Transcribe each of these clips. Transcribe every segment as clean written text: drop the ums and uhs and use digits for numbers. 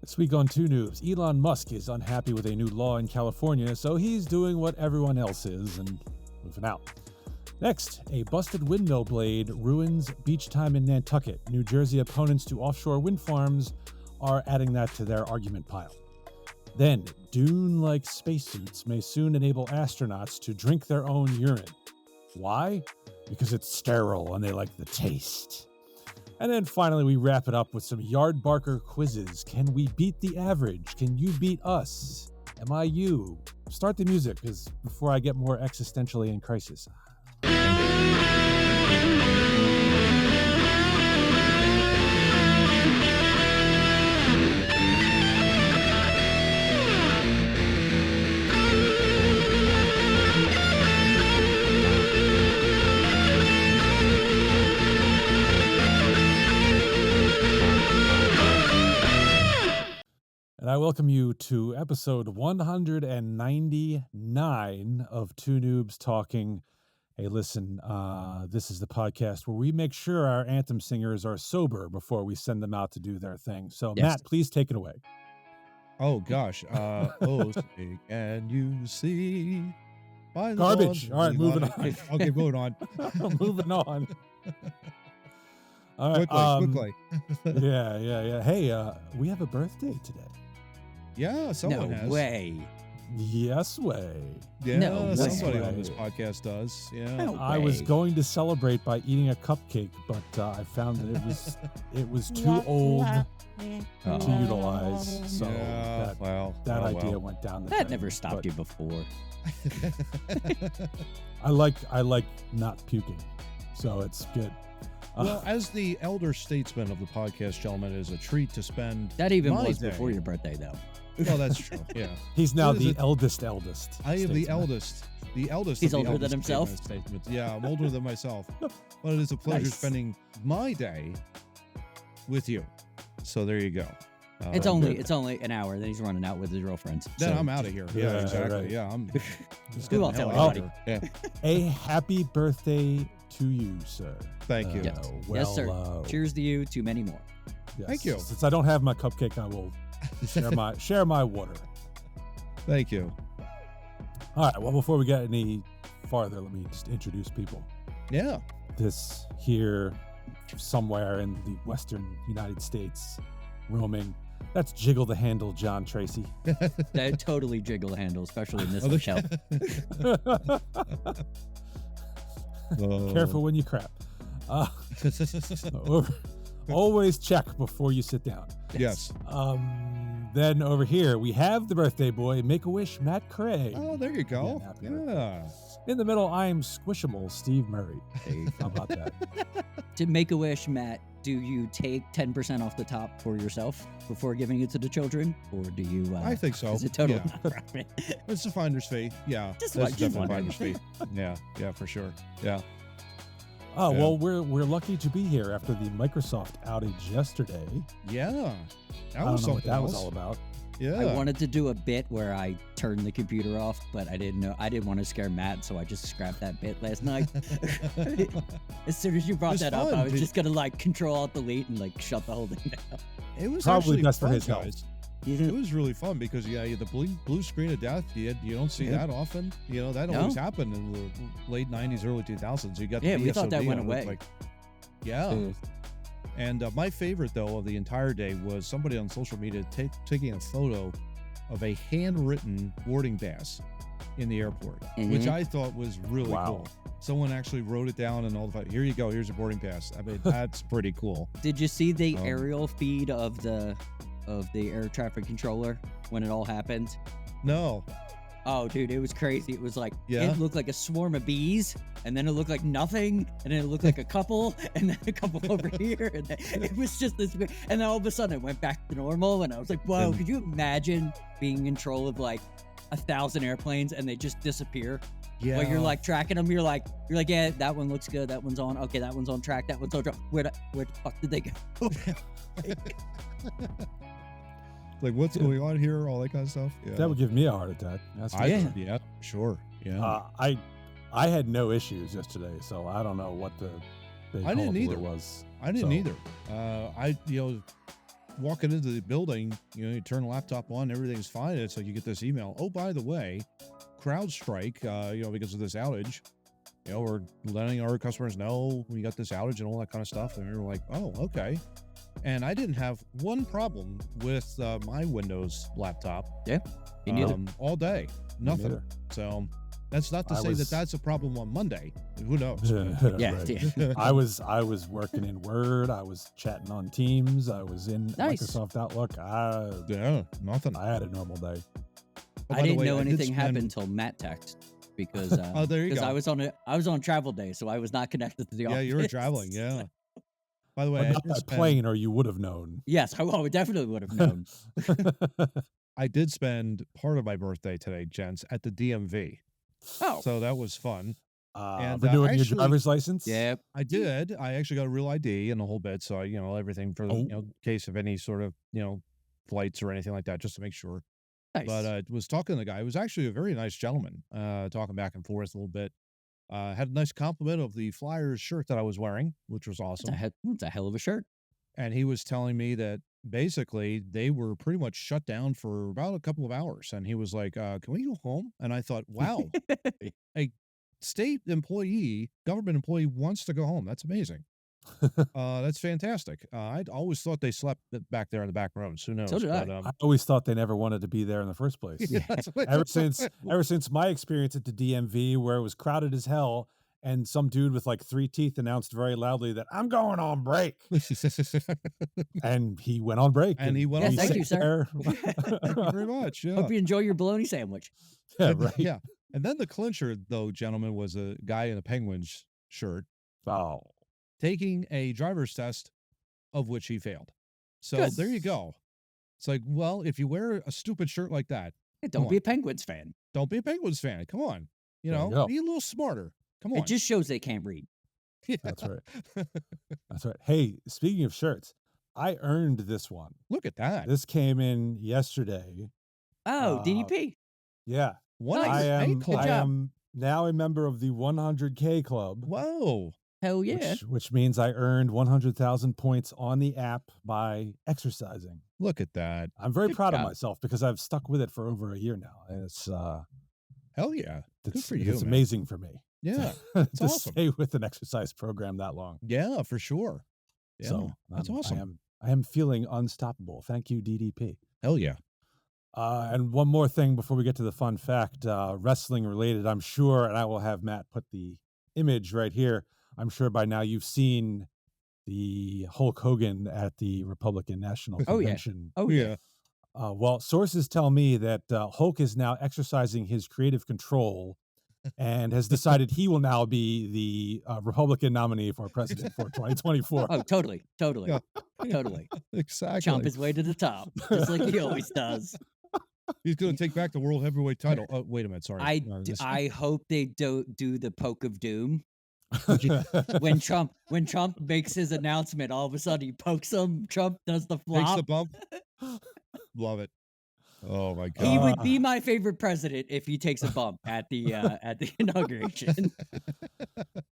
This week on Too Noobs, Elon Musk is unhappy with a new law in California, so he's doing what everyone else is and moving out. Next, a busted windmill blade ruins beach time in Nantucket. New Jersey opponents to offshore wind farms are adding that to their argument pile. Then, Dune-like spacesuits may soon enable astronauts to drink their own urine. Why? Because it's sterile and they like the taste. And then finally, we wrap it up with some Yard Barker quizzes. Can we beat the average? Can you beat us? Am I you? Start the music, because before I get more existentially in crisis. And I welcome you to episode 199 of Two Noobs Talking. Hey, listen, this is the podcast where we make sure our anthem singers are sober before we send them out to do their thing. So, yes. Matt, please take it away. Oh, gosh. Say, can you see? Garbage. All right, moving on. Okay, moving on. Moving on. All right. Quickly. Yeah. Hey, we have a birthday today. Yeah, someone has. No way. Yes way. Yeah, No somebody way. on this podcast does. Yeah. No I was way. going to celebrate by eating a cupcake, but I found that it was too old to utilize. So Yeah, that idea went down the That drain. never stopped you before. I like not puking, so it's good. Well, as the elder statesman of the podcast, gentlemen, it is a treat to spend. That even my was day. before your birthday, though. Well, that's true. Yeah. He's now What is the it? eldest. I am the statesman. eldest. The eldest. He's of the older than eldest himself? statesmen. Yeah, I'm older than myself. But it is a pleasure Nice. spending my day with you. So there you go. It's only an hour. Then he's running out with his girlfriends. Then So I'm out of here. Yeah, Yeah, exactly. right. Yeah, I'm. just We getting won't the tell hell out of anybody. here. Yeah. A happy birthday to you, sir. Thank you. Yes. Well, Yes, sir. Cheers to you. To many more. Yes. Thank you. Since I don't have my cupcake, I will share my water. Thank you. All right. Well, before we get any farther, let me just introduce people. Yeah. This here, somewhere in the western United States, roaming. That's Jiggle the Handle, John Tracy. That totally jiggle the handle, especially in this Oh, hotel. Careful when you crap. Always check before you sit down. Yes. Then over here, we have the birthday boy, Make-A-Wish, Matt Craig. Oh, there you go. Yeah, happy birthday. Yeah. In the middle, I am Squishable, Steve Murray. Hey, how about that? To make a wish, Matt, do you take 10% off the top for yourself before giving it to the children? Or do you... I think so. Is it total? Yeah. It's a finder's fee. Yeah. Just that's just definitely a wondering. finder's fee. Yeah, for sure. Yeah. Oh, Yeah. well, we're lucky to be here after the Microsoft outage yesterday. Yeah. That I don't was know what something that was else. all about. Yeah. I wanted to do a bit where I turned the computer off, but I didn't know. I didn't want to scare Matt, so I just scrapped that bit last night. As soon as you brought was that up, fun. I was just gonna like Control-Alt-Delete and like shut the whole thing down. It was Probably actually best for fun, his health. guys. It was really fun because you had the blue screen of death. You don't see Yeah. that often. That No. always happened in the late '90s, early 2000s. You got Yeah, the we thought that BSOD went and it looked away. Yeah. And my favorite though of the entire day was somebody on social media taking a photo of a handwritten boarding pass in the airport, which Mhm. I thought was really Wow. cool. Someone actually wrote it down and all the here you go, here's your boarding pass. I mean, that's pretty cool. Did you see the Um, aerial feed of the air traffic controller when it all happened? No. Oh, dude, it was crazy. It was like, Yeah? it looked like a swarm of bees, and then it looked like nothing, and then it looked like a couple, and then a couple over here, and then it was just this, and then all of a sudden it went back to normal, and I was like, whoa, And- could you imagine being in control of like 1,000 airplanes and they just disappear? Yeah. Where you're like tracking them, you're like, yeah, that one looks good, that one's on, okay, that one's on track, that one's on track. Where the fuck did they go? like what's going on here, all that kind of stuff. Yeah. That would give me a heart attack. That's for Yeah. sure. Yeah, sure. Yeah. I had no issues yesterday, so I don't know what the big I didn't hullabaloo either. was. I didn't so- either. walking into the building, you turn the laptop on, everything's fine. It's like you get this email. Oh, by the way, CrowdStrike, because of this outage, we're letting our customers know we got this outage and all that kind of stuff. And we're like, oh, okay. And I didn't have one problem with my Windows laptop. Yeah, me neither. All day, nothing. neither. So that's not to say that that's a problem on Monday. Who knows? Yeah, Right. yeah. I was working in Word. I was chatting on Teams. I was in Nice. Microsoft Outlook. Yeah, nothing. I had a normal day. Oh, by I the didn't way, know did anything spend- happened until Matt texted because Oh, there you go. I was on travel day, so I was not connected to the office. Yeah, you were traveling. Yeah. By the way, But I not did that spend- plane, or you would have known. Yes, I definitely would have known. I did spend part of my birthday today, gents, at the DMV. Oh, So that was fun. And, Renewing your actually- driver's license? yeah. I did. I actually got a real ID and the whole bit. So, everything for the Oh. case of any sort of, flights or anything like that, just to make sure. Nice. But was talking to the guy. It was actually a very nice gentleman, talking back and forth a little bit. Had a nice compliment of the Flyers shirt that I was wearing, which was awesome. It's a hell of a shirt. And he was telling me that basically they were pretty much shut down for about a couple of hours. And he was like, can we go home? And I thought, wow, a state employee, government employee wants to go home. That's amazing. That's fantastic. I'd always thought they slept back there in the back rooms. Who knows? So did I. But, I always thought they never wanted to be there in the first place. yeah, that's what- ever since my experience at the DMV, where it was crowded as hell, and some dude with like 3 teeth announced very loudly that I'm going on break, and he went on break. And he went on Yes, thank break. you, sir. Thank you very much. Yeah. Hope you enjoy your bologna sandwich. Yeah, And- right. Yeah. And then the clincher, though, gentlemen, was a guy in a Penguins shirt Oh, taking a driver's test, of which he failed. So Good. there you go. It's like, well, if you wear a stupid shirt like that, Hey, Come don't be on. a Penguins fan. don't be a Penguins fan. Come on. There you go. Be a little smarter. Come on. It just shows they can't read. Yeah. that's right. That's right. Hey, speaking of shirts, I earned this one. Look at that. This came in yesterday. Oh, DDP. Yeah, What Nice. a I am. Good I job. am now a member of the 100K club. Whoa. Hell yeah. Which means I earned 100,000 points on the app by exercising. Look at that. I'm very Good proud of job. myself because I've stuck with it for over a year now. And it's Hell yeah. Good for you. It's man. amazing for me. Yeah. to awesome. stay with an exercise program that long. Yeah, for sure. Yeah. So that's I awesome. am feeling unstoppable. Thank you, DDP. Hell yeah. And one more thing before we get to the fun fact, wrestling related, I'm sure, and I will have Matt put the image right here. I'm sure by now you've seen the Hulk Hogan at the Republican National Oh, yeah. Convention. Oh yeah. Well, sources tell me that Hulk is now exercising his creative control and has decided he will now be the Republican nominee for president for 2024. Oh, totally. Yeah. Totally. Exactly. Chomp his way to the top, just like he always does. He's going to take back the world heavyweight title. Oh, wait a minute. Sorry. I hope they don't do the poke of doom. When Trump makes his announcement, all of a sudden he pokes him. Trump does the Takes flop. the bump. Love it. Oh my God. He would be my favorite president if he takes a bump at the inauguration.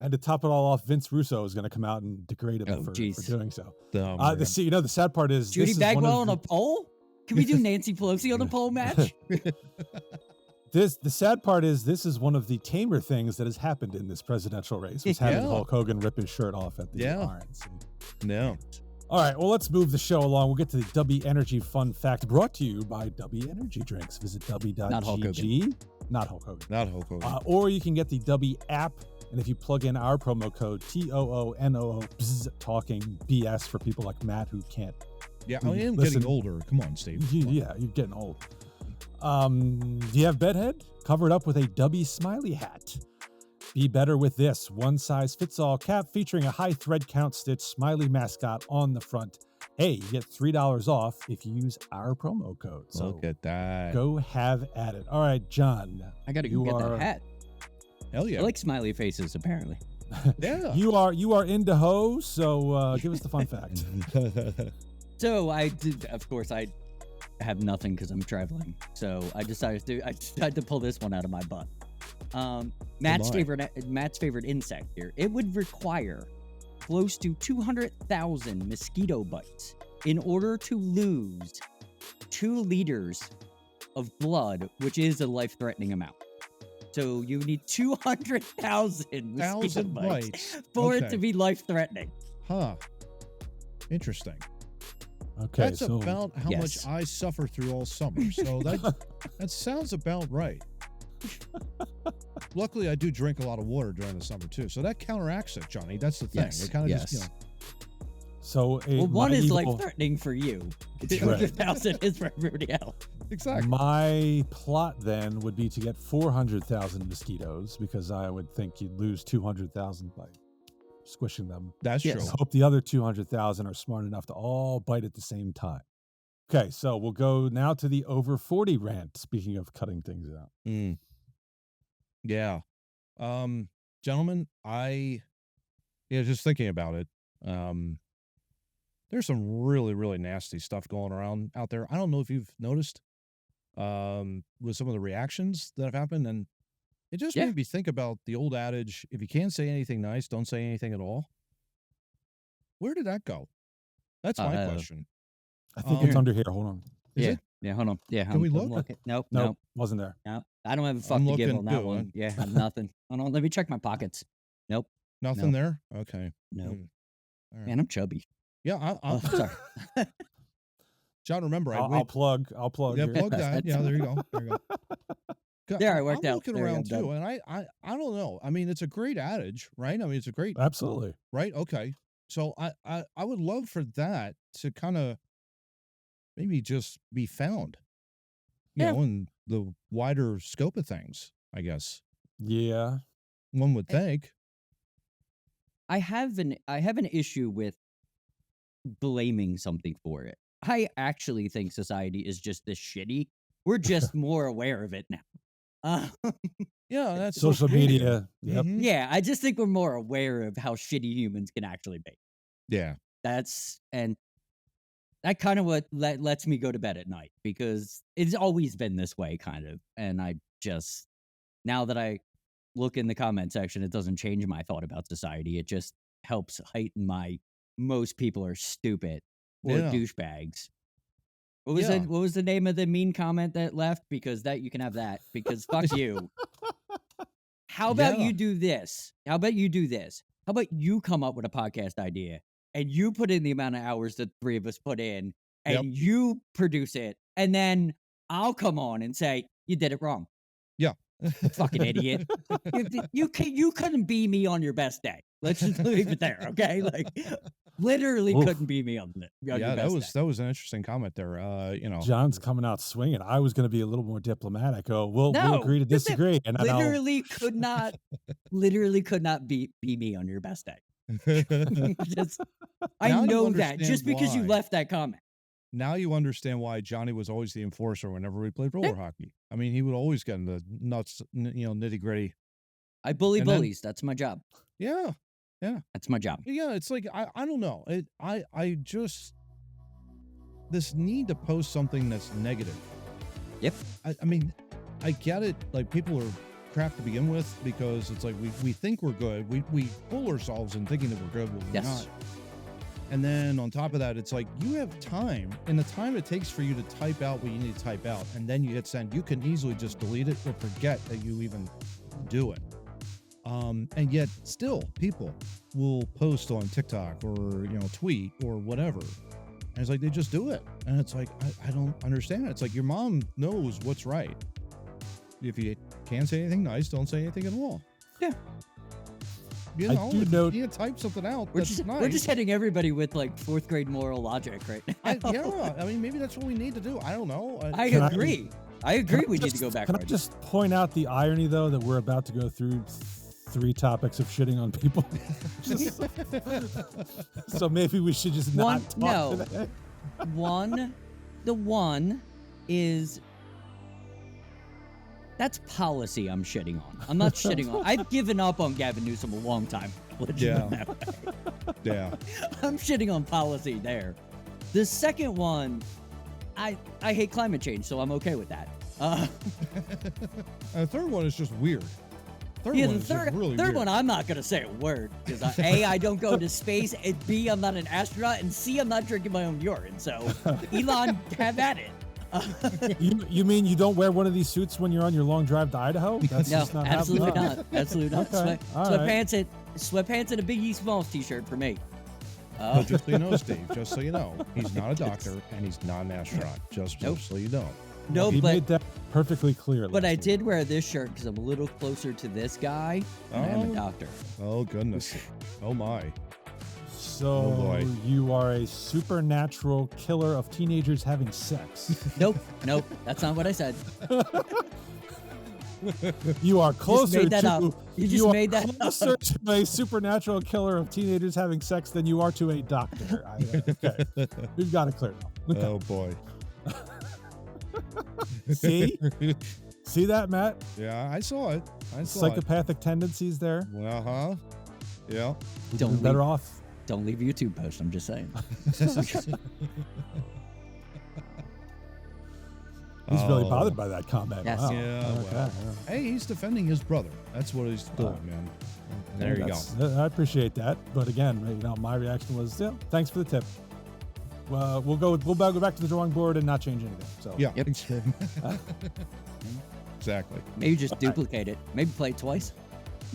And to top it all off, Vince Russo is going to come out and degrade him Oh, for jeez. doing so. Oh, man. The sad part is Judy this is one Bagwell of on a pole? Can we do Nancy Pelosi on a pole match? the sad part is this is one of the tamer things that has happened in this presidential race, was having Yeah. Hulk Hogan rip his shirt off at the Yeah. RNC. No. All right, well, let's move the show along. We'll get to the Dubby Energy Fun Fact, brought to you by Dubby Energy Drinks. Visit dubby.gg. Not Hulk Hogan. Not Hulk Hogan. Not Hulk Hogan. Or you can get the Dubby app, and if you plug in our promo code TOONOO, talking BS for people like Matt who can't. Yeah, I am listen. getting older. Come on, Steve. Yeah, you're getting old. Do you have bedhead? Cover it up with a Dubby smiley hat. Be better with this one-size-fits-all cap featuring a high thread count stitch smiley mascot on the front. Hey, you get $3 off if you use our promo code. So Look at that. go have at it. All right, John. I gotta go You get are- that hat. Hell yeah. I like smiley faces, apparently. Yeah. You are into ho, so give us the fun fact. So I have nothing because I'm traveling. So I decided to pull this one out of my butt. Matt's my. favorite insect here. It would require close to 200,000 mosquito bites in order to lose 2 liters of blood, which is a life-threatening amount. So you need 200,000 mosquito bites for it to be life-threatening. Huh. Interesting. Okay, That's so about how much I suffer through all summer. So that sounds about right. Luckily, I do drink a lot of water during the summer too, so that counteracts it, Johnny. That's the thing. Yes, It kind of yes. just, so Well, one is evil- life-threatening for you. 200,000 is for everybody else. exactly. My plot then would be to get 400,000 mosquitoes because I would think you'd lose 200,000 by squishing them. That's Yes. true. I hope the other 200,000 are smart enough to all bite at the same time. Okay, so we'll go now to the over 40 rant. Speaking of cutting things out. Mm. Yeah. Gentlemen, just thinking about it, there's some really, really nasty stuff going around out there. I don't know if you've noticed with some of the reactions that have happened, and it just made me think about the old adage, if you can't say anything nice, don't say anything at all. Where did that go? That's my question. I think it's under here. Hold on. Is it? Yeah, hold on. Yeah, Can we I'm look? looking. Nope, Nope, wasn't there. nope. I don't have a fuck to give on that looking, one. Yeah, I'm nothing. Hold on, let me check my pockets. Nope. Nothing there? Okay. Nope. All right. Man, I'm chubby. Yeah, Oh, sorry. John, remember, I'll plug. Yeah, here. plug that. Yeah, there you go. There you go. There, I worked I'm out. looking There you around go, too, and I don't know. I mean, it's a great adage, right? I mean, it's a great, Absolutely. right? Okay. So I would love for that to kind of maybe just be found, you know, in the wider scope of things, I guess. Yeah. One would think. I have an issue with blaming something for it. I actually think society is just this shitty. We're just more aware of it now. Yeah, that's Social media. Yep. Mhm. Yeah, I just think we're more aware of how shitty humans can actually be. Yeah. And that kind of what lets me go to bed at night, because it's always been this way, kind of. And I just, now that I look in the comment section, it doesn't change my thought about society. It just helps heighten my most people are stupid or Yeah. douchebags. What was the name of the mean comment that left? Because that you can have that, because fuck you. How about Yeah. you do this? How about you do this? How about you come up with a podcast idea and you put in the amount of hours that 3 of us put in, and you produce it, and then I'll come on and say you did it wrong. Yeah. Fucking idiot. You couldn't be me on your best day. Let's just leave it there, okay? Like, literally Oof. couldn't be me on your Yeah, best day. that was an interesting comment there. You know. John's coming out swinging. I was going to be a little more diplomatic. Oh, we'll No, agree to this is- disagree. And then literally could not be me on your best day. Just, I Now you know that understand just because you why. left that comment. Now you understand why Johnny was always the enforcer whenever we played roller hockey. I mean, he would always get in the nuts, nitty gritty. I bully And then- bullies. That's my job. Yeah. That's my job. Yeah, it's like I don't know. I just this need to post something that's negative. Yep. I mean, I get it. Like, people are crap to begin with, because it's like we think we're good. We fool ourselves in thinking that we're good when we're Yes. not. And then on top of that, it's like you have time, and the time it takes for you to type out what you need to type out, and then you hit send. You can easily just delete it or forget that you even do it. And yet still people will post on TikTok or, tweet or whatever. And it's like, they just do it. And it's like, I don't understand it. It's like, your mom knows what's right. If you can't say anything nice, don't say anything at all. Yeah. You I know, do if note- you need to type something out, We're that's just, nice. we're just hitting everybody with like 4th grade moral logic right now. Yeah, I mean, maybe that's what we need to do. I don't know. I Can I- agree. I agree. We need to go Can I backwards. just point out the irony, though, that we're about to go through 3 topics of shitting on people? So maybe we should just not talk no. today. The one is, that's policy I'm shitting on. I'm not shitting on. I've given up on Gavin Newsom a long time. Let's just Yeah. put it that way. Yeah. I'm shitting on policy there. The second one, I hate climate change, so I'm okay with that. And the third one is just weird. Third Yeah, one the is just really third weird. one, I'm not gonna say a word because A, I don't go to space, and B, I'm not an astronaut, and C, I'm not drinking my own urine. So, Elon, have at it. You mean you don't wear one of these suits when you're on your long drive to Idaho? That's No, just not absolutely happening. not. Absolutely not. Okay, all right. Sweatpants and a Biggie Smalls t-shirt for me. But just so you know, Steve, just so you know, he's not a doctor and he's not an astronaut. Just Nope. so you know. No, He but made that perfectly clear. but I last week. did wear this shirt because I'm a little closer to this guy than I am Oh. a doctor. Oh, goodness. Oh, my. So boy. you are a supernatural killer of teenagers having sex. Nope, that's not what I said. You are closer made that to up. You just are made that up. closer to a supernatural killer of teenagers having sex than you are to a doctor. Okay, we've got it clear now. Okay. Oh, boy. See that, Matt? Yeah, I saw it. I saw Psychopathic tendencies there. it. Uh-huh. Yeah. Don't You're better leave, off. don't leave YouTube post. I'm just saying. He's really Oh. bothered by that comment. Yes. Wow. Yeah, Okay, well. yeah. Hey, he's defending his brother. That's what he's doing, man. There you go. I appreciate that, but again, my reaction was, yeah, thanks for the tip. We'll go back to the drawing board and not change anything. So Yeah. Yep. Exactly. Maybe just duplicate it. Maybe play it twice.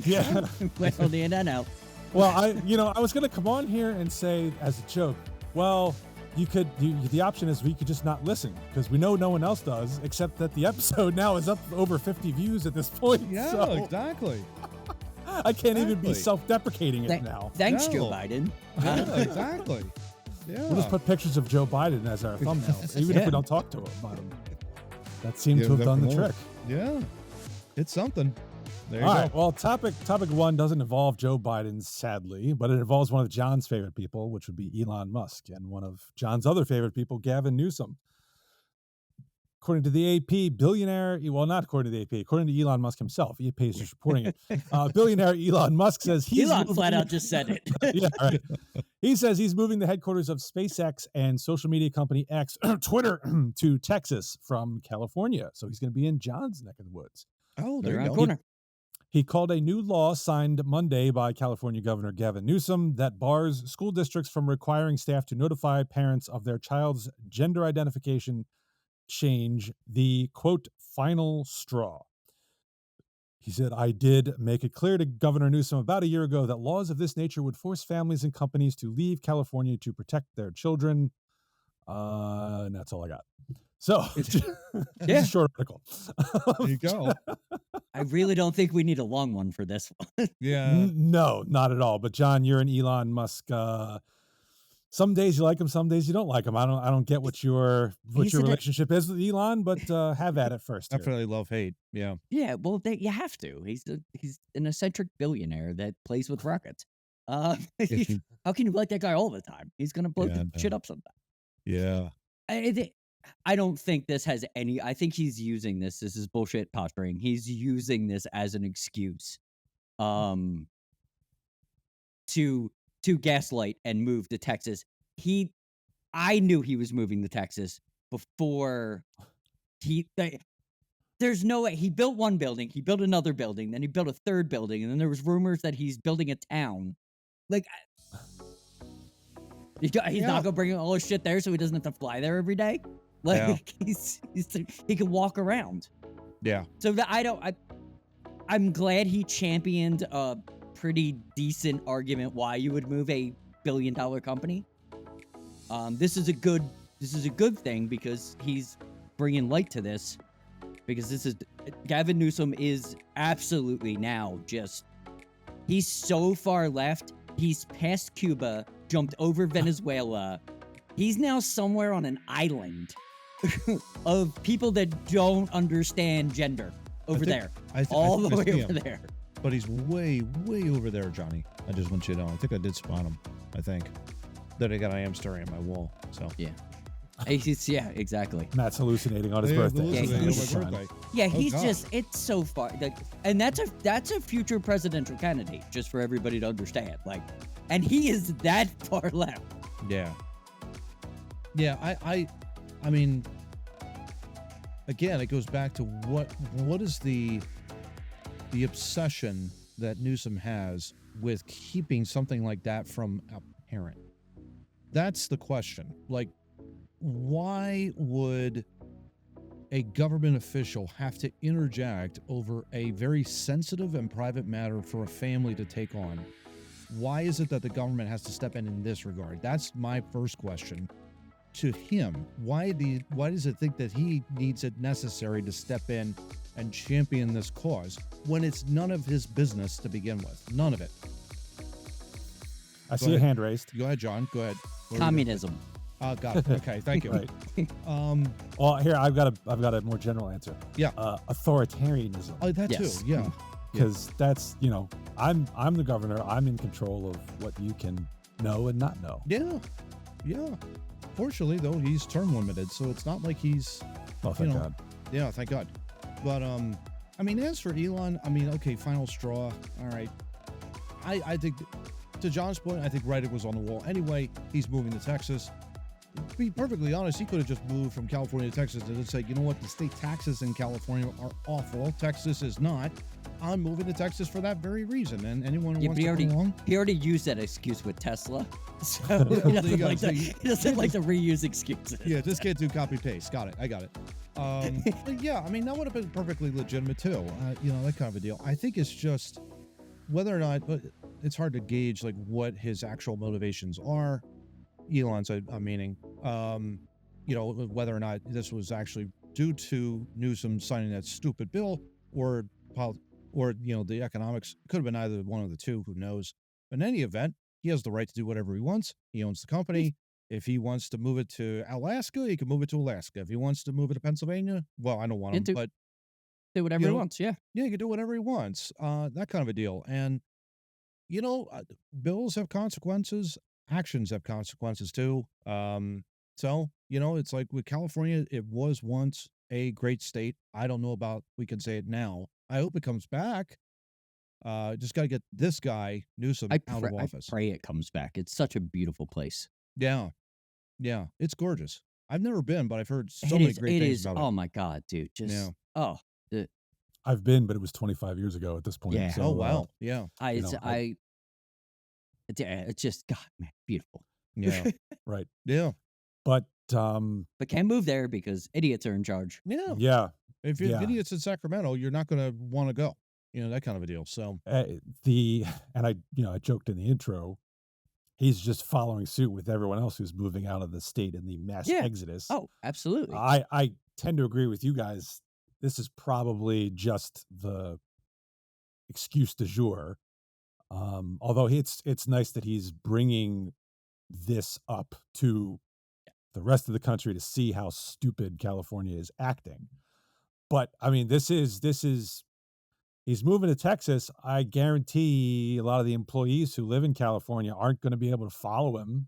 yeah. Play on the internet out. Well, I was gonna come on here and say as a joke, well, the option is we could just not listen because we know no one else does, except that the episode now is up over 50 views at this point. Yeah, so exactly. I can't even be Exactly. self-deprecating it Thank- now. Thanks, Joe No. Biden. Yeah, exactly. Yeah. We'll just put pictures of Joe Biden as our thumbnails, even if Yeah. we don't talk to him about him. That seemed Yeah, to have done the definitely. trick. Yeah. It's something. There you All go. right. Well, topic one doesn't involve Joe Biden, sadly, but it involves one of John's favorite people, which would be Elon Musk, and one of John's other favorite people, Gavin Newsom. According to the AP, billionaire, well, not according to the AP, according to Elon Musk himself, EP is just reporting it. Billionaire Elon Musk says he's Elon moving- flat out just said it. yeah, right. He says he's moving the headquarters of SpaceX and social media company X, Twitter, to Texas from California. So he's going to be in John's neck of the woods. Oh, They're there around you the go. corner. He called a new law signed Monday by California Governor Gavin Newsom that bars school districts from requiring staff to notify parents of their child's gender identification change, the quote, final straw. He said, I did make it clear to Governor Newsom about a year ago that laws of this nature would force families and companies to leave California to protect their children. And that's all I got. So, it's Yeah. a short article. There you go. I really don't think we need a long one for this one. Yeah. No, not at all. But John, you're an Elon Musk. Some days you like him, some days you don't like him. I don't get what your He's in a- relationship is with Elon, but have at it first. here. Definitely love hate. Yeah. Yeah, well, you have to. He's an eccentric billionaire that plays with rockets. How can you like that guy all the time? He's gonna blow Yeah, shit up sometime. Yeah. I don't think this has any. I think he's using this. This is bullshit posturing. He's using this as an excuse, to gaslight and move to Texas. I knew he was moving to Texas before there's no way. He built one building, he built another building, then he built a third building, and then there was rumors that he's building a town. Like, he's Yeah. not gonna bring all his shit there, so he doesn't have to fly there every day. Like, he can walk around. Yeah. So I'm glad he championed a pretty decent argument why you would move a billion-dollar company. This is a good thing because he's bringing light to this. Because Gavin Newsom is absolutely now he's so far left. He's past Cuba, jumped over Venezuela. He's now somewhere on an island of people that don't understand gender over there. All the way over there. But he's way, way over there, Johnny. I just want you to know. I think I did spot him. I think. Then I got I am staring at my wall. So Yeah, exactly. Matt's hallucinating on his Yeah, birthday. hallucinating he's on my fine. birthday. Yeah, Oh, he's gosh. it's so far, and that's a future presidential candidate, just for everybody to understand. Like, and he is that far left. Yeah. Yeah, I mean, again, it goes back to what is the the obsession that Newsom has with keeping something like that from a parent? That's the question. Like, why would a government official have to interject over a very sensitive and private matter for a family to take on? Why is it that the government has to step in this regard? That's my first question to him. Why does it think that he needs it necessary to step in and champion this cause when it's none of his business to begin with? None of it. I see a hand raised. Go ahead, John. Go ahead. Communism. Got it. Okay, thank you. Right. Well, here I've got a more general answer. Yeah. Authoritarianism. Oh, that Yes. too. Yeah. Because that's, I'm the governor. I'm in control of what you can know and not know. Yeah. Yeah. Fortunately, though, he's term limited, so it's not like he's. Oh, thank God. Yeah, thank God. But I mean, as for Elon, I mean, okay, final straw. All right. I think, to John's point, I think writing was on the wall. Anyway, he's moving to Texas. To be perfectly honest, he could have just moved from California to Texas and said, you know what, the state taxes in California are awful. Texas is not. I'm moving to Texas for that very reason. And anyone who wants to come along. He already used that excuse with Tesla. So There you go. he doesn't like to reuse excuses. Yeah, just can't do copy paste. Got it. I got it. But yeah, I mean, that would have been perfectly legitimate too. That kind of a deal. I think it's just whether or not, but it's hard to gauge like what his actual motivations are. Elon's, I'm meaning, whether or not this was actually due to Newsom signing that stupid bill or the economics. Could have been either one of the two, who knows. But in any event, he has the right to do whatever he wants. He owns the company. If he wants to move it to Alaska, he can move it to Alaska. If he wants to move it to Pennsylvania, well, I don't want him, but do whatever he wants. Yeah. Yeah, he can do whatever he wants. That kind of a deal. And, bills have consequences. Actions have consequences too. So, it's like with California, it was once a great state. I don't know about, we can say it now. I hope it comes back. Just got to get this guy, Newsom, out of office. I pray it comes back. It's such a beautiful place. Yeah. Yeah. It's gorgeous. I've never been, but I've heard so many great things about it. Oh my God, dude. Just, I've been, but it was 25 years ago at this point. Yeah. So, Oh, wow. Yeah. It's just, God, man, beautiful. Yeah. right. Yeah. But But can't move there because idiots are in charge. Yeah. yeah, If you're idiots in Sacramento, you're not going to want to go. That kind of a deal. So I joked in the intro, he's just following suit with everyone else who's moving out of the state in the mass exodus. Oh, absolutely. I tend to agree with you guys. This is probably just the excuse du jour. Although it's nice that he's bringing this up to the rest of the country to see how stupid California is acting. But I mean, he's moving to Texas. I guarantee a lot of the employees who live in California aren't going to be able to follow him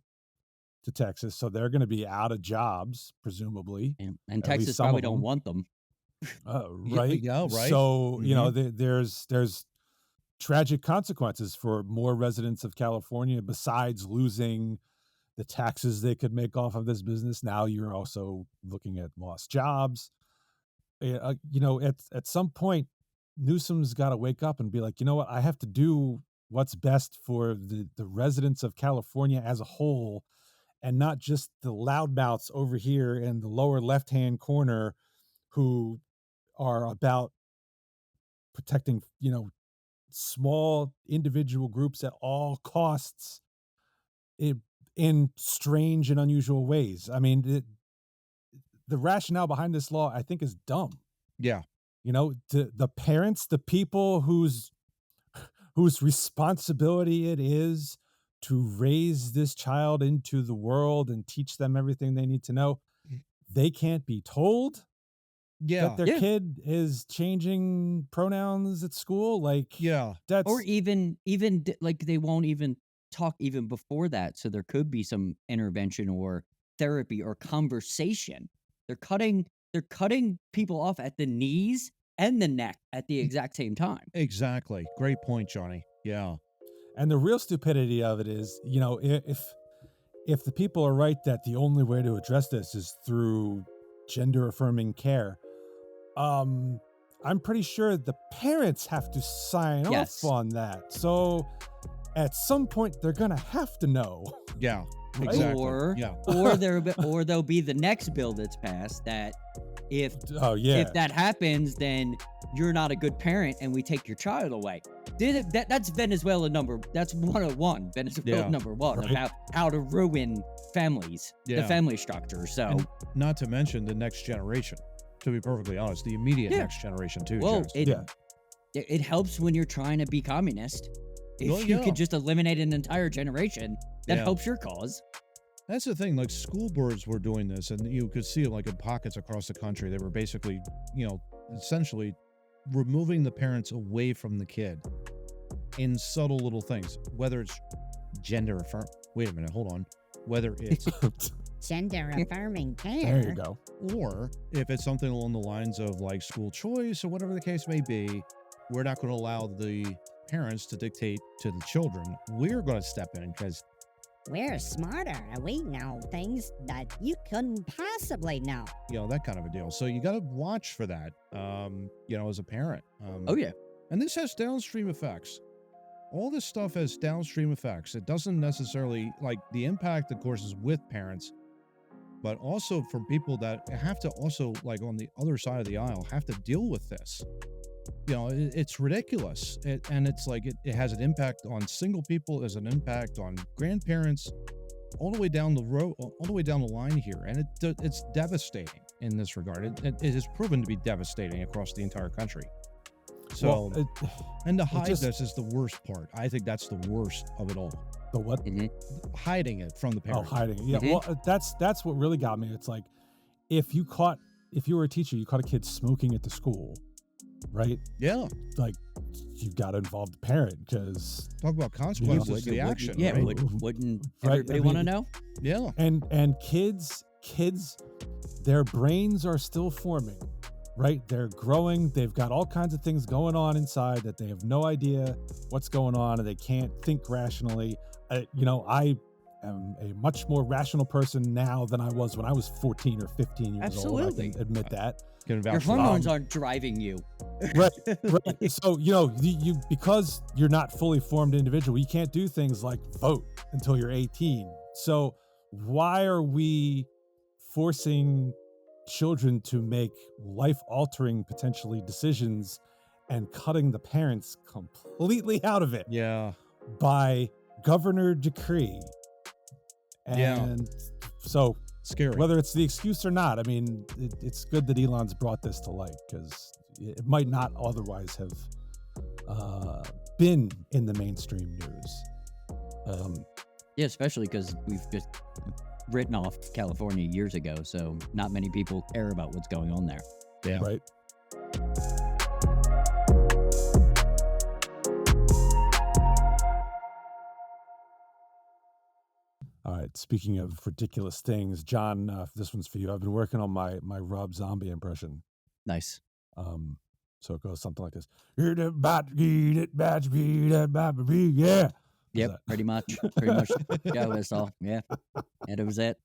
to Texas. So they're going to be out of jobs, presumably. And Texas probably don't want them. Right. Yeah, right. So, there's tragic consequences for more residents of California besides losing the taxes they could make off of this business. Now you're also looking at lost jobs. At some point, Newsom's got to wake up and be like, you know what? I have to do what's best for the residents of California as a whole, and not just the loudmouths over here in the lower left-hand corner who are about protecting, small individual groups at all costs in strange and unusual ways. I mean, the rationale behind this law, I think, is dumb. yeah. The parents, the people whose responsibility it is to raise this child into the world and teach them everything they need to know, they can't be told that their kid is changing pronouns at school. Like, that's, Or even like they won't even talk even before that. So there could be some intervention or therapy or conversation. They're cutting people off at the knees and the neck at the exact same time. Exactly. Great point, Johnny. Yeah. and the real stupidity of it is, if the people are right that the only way to address this is through gender affirming care, I I'm pretty sure the parents have to sign Yes. off on that. So at some point, they're going to have to know. Yeah, Right? exactly. Or Yeah. or there'll be the next bill that's passed that if Oh, yeah. if that happens, then you're not a good parent and we take your child away. That's Venezuela number. That's 101. Venezuela Yeah. number one Right. of how to ruin families, the Yeah. family structure. So, And not to mention the next generation. To be perfectly honest, the immediate Yeah. next generation too. well, Jackson. it helps when you're trying to be communist. If Well, you yeah. could just eliminate an entire generation, that Yeah. helps your cause. That's the thing. Like school boards were doing this, and you could see like in pockets across the country, they were basically, essentially removing the parents away from the kid in subtle little things. Whether it's gender affirm. Wait a minute, hold on. Whether it's Gender affirming care. There you go. or if it's something along the lines of like school choice or whatever the case may be, we're not going to allow the parents to dictate to the children. We're going to step in because We're smarter and we know things that you couldn't possibly know. that kind of a deal. So you got to watch for that, as a parent. Oh yeah. And this has downstream effects. All this stuff has downstream effects. It doesn't necessarily, like, the impact, of course, is with parents, but also from people that have to also, like, on the other side of the aisle, have to deal with this. It's ridiculous. And it's like it has an impact on single people, has an impact on grandparents, all the way down the road, all the way down the line here. And it's devastating in this regard. It has proven to be devastating across the entire country. So, Well, and to hide just- this is the worst part. I think that's the worst of it all. the what? Hiding it from the Oh, parents. hiding it. Yeah. Mhm. Well, that's what really got me. It's like if you were a teacher, you caught a kid smoking at the school, right? Yeah. Like you got to involve the parent because Talk about consequences to the action. Yeah, right? wouldn't Right, everybody I want to mean- know? Yeah. and kids, their brains are still forming, right? They're growing. They've got all kinds of things going on inside that they have no idea what's going on, and they can't think rationally. I am a much more rational person now than I was when I was 14 or 15 years old. I Absolutely. can admit that. Can vouch Your for that. hormones aren't driving you. Right. So, you because you're not fully formed individual, you can't do things like vote until you're 18. So why are we forcing children to make life-altering, potentially, decisions and cutting the parents completely out of it Yeah. by governor decree? Yeah. And so Scary. whether it's the excuse or not, I mean, it's good that Elon's brought this to light because it might not otherwise have been in the mainstream news. Yeah, especially because we've just written off California years ago, so not many people care about what's going on there. Yeah. Right. All right. Speaking of ridiculous things, John, this one's for you. I've been working on my Rob Zombie impression. Nice. So it goes something like this. Eat it, bat, eat it, bat, eat it, bat, yeah. Yep, that? pretty much. Yeah, that's all. Yeah, and it was it.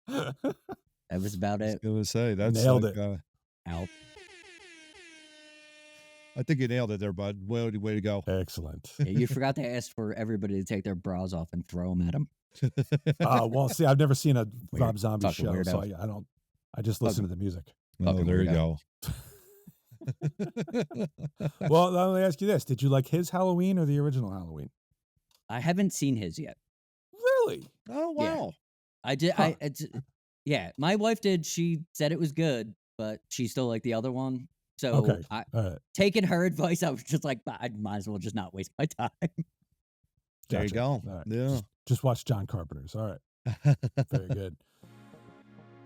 That was about I was it. gonna say that's Nailed like, it. Out. I think you nailed it there, bud. Way to go. Excellent. Yeah, you forgot to ask for everybody to take their bras off and throw them at them. Well, see, I've never seen a Weird. Rob Zombie Fucking show, so weirdo. I don't. I just listen to the music. Oh, Fucking there you weirdo. go. Well, let me ask you this: did you like his Halloween or the original Halloween? I haven't seen his yet. Really? Oh Yeah. wow. I did. Huh. Yeah, my wife did. She said it was good, but she still liked the other one. So Okay. I, All right. taking her advice, I was just like, I might as well just not waste my time. There you Gotcha. go. All right. Yeah. Just watch John Carpenter's. All right. Very good.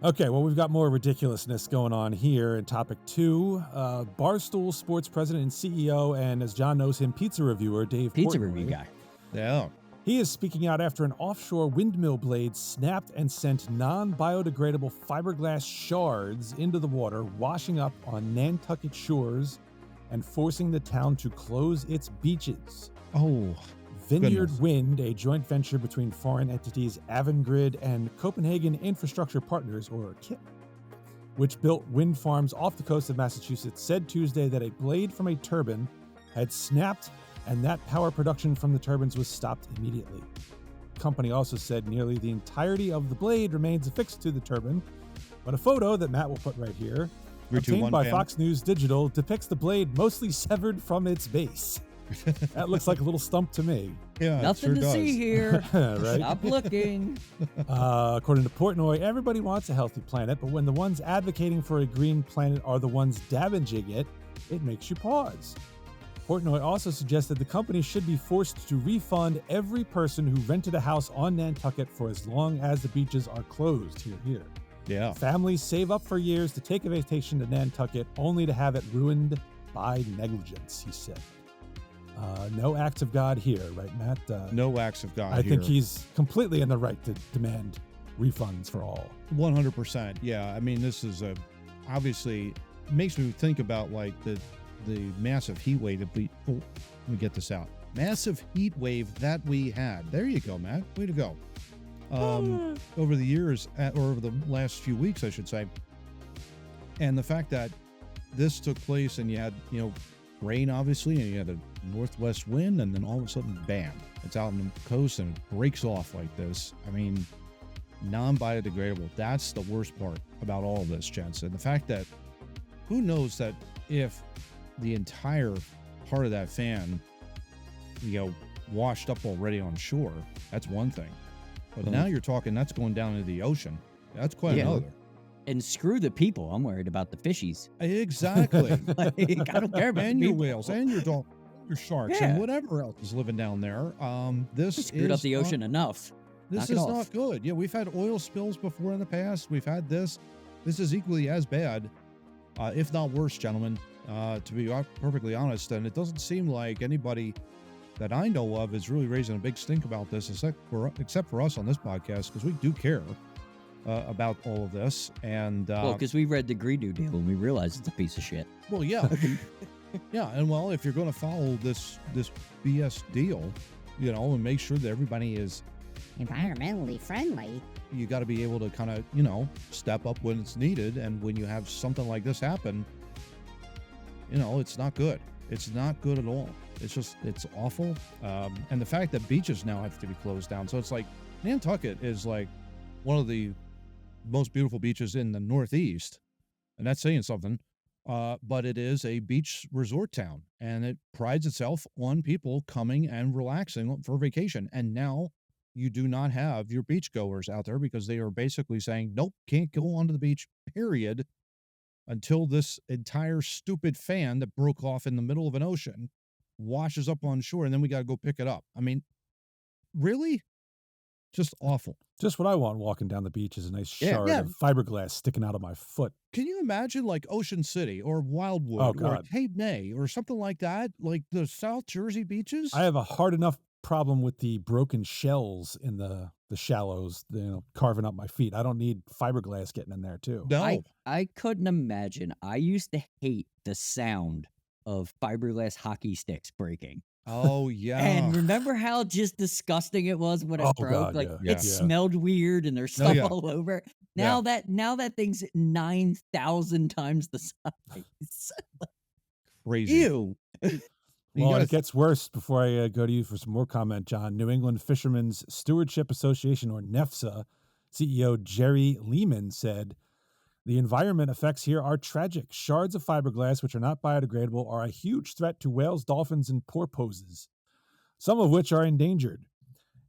Okay, well, we've got more ridiculousness going on here in topic 2. Barstool Sports president and CEO, and as John knows him, pizza reviewer Dave Pizza Portnoy. review guy. Yeah. He is speaking out after an offshore windmill blade snapped and sent non-biodegradable fiberglass shards into the water, washing up on Nantucket shores and forcing the town to close its beaches. Oh. Vineyard Goodness. Wind, a joint venture between foreign entities Avangrid and Copenhagen Infrastructure Partners, or KIP, which built wind farms off the coast of Massachusetts, said Tuesday that a blade from a turbine had snapped and that power production from the turbines was stopped immediately. The company also said nearly the entirety of the blade remains affixed to the turbine, but a photo that Matt will put right here, obtained by Fox News Digital, depicts the blade mostly severed from its base. That looks like a little stump to me. Yeah, Nothing to see here. Right? Stop looking. According to Portnoy, everybody wants a healthy planet, but when the ones advocating for a green planet are the ones damaging it, it makes you pause. Portnoy also suggested the company should be forced to refund every person who rented a house on Nantucket for as long as the beaches are closed. Here. Yeah. Families save up for years to take a vacation to Nantucket only to have it ruined by negligence, he said. No acts of God here, right, Matt? No acts of God I here. think he's completely in the right to demand refunds for all. 100%. Yeah. I mean, this is obviously makes me think about like the massive heat wave that let me get this out. Massive heat wave that we had. There you go, Matt. Way to go. Over the years, or over the last few weeks, I should say. And the fact that this took place and you had, rain, obviously, and you had a northwest wind, and then all of a sudden, bam, it's out on the coast and it breaks off like this. I mean, non-biodegradable. That's the worst part about all of this, gents. And the fact that who knows that if the entire part of that fan, washed up already on shore, that's one thing. But now you're talking that's going down into the ocean. That's quite another. And screw the people. I'm worried about the fishies. Exactly. Like, I don't care about and the your people. whales and your your sharks and whatever else is living down there. This screwed up the ocean enough. This is not good. Yeah, we've had oil spills before in the past. We've had this. This is equally as bad, if not worse, gentlemen. To be perfectly honest, and it doesn't seem like anybody that I know of is really raising a big stink about this, except for us on this podcast, because we do care about all of this. And because we read the Green New Deal and we realized it's a piece of shit. Well, yeah, yeah, and well, if you're going to follow this BS deal, and make sure that everybody is environmentally friendly, you got to be able to kind of step up when it's needed. And when you have something like this happen, it's not good. It's not good at all. It's awful. And the fact that beaches now have to be closed down. So it's like Nantucket is like one of the most beautiful beaches in the Northeast. And that's saying something. But it is a beach resort town, and it prides itself on people coming and relaxing for vacation. And now you do not have your beachgoers out there because they are basically saying, nope, can't go onto the beach, period, until this entire stupid fan that broke off in the middle of an ocean washes up on shore, and then we got to go pick it up. I mean, really? Just awful. Just what I want walking down the beach is a nice shard of fiberglass sticking out of my foot. Can you imagine like Ocean City or Wildwood or Cape May or something like that? Like the South Jersey beaches? I have a hard enough problem with the broken shells in the shallows, carving up my feet. I don't need fiberglass getting in there too. No. I couldn't imagine. I used to hate the sound of fiberglass hockey sticks breaking. Oh, yeah. And remember how just disgusting it was when it broke? God, it smelled weird and there's stuff all over. Now that thing's 9,000 times the size. Crazy. Ew. Well, it gets worse before I go to you for some more comment, John. New England Fishermen's Stewardship Association, or NEFSA, CEO Jerry Lehman said, the environment effects here are tragic. Shards of fiberglass, which are not biodegradable, are a huge threat to whales, dolphins, and porpoises, some of which are endangered.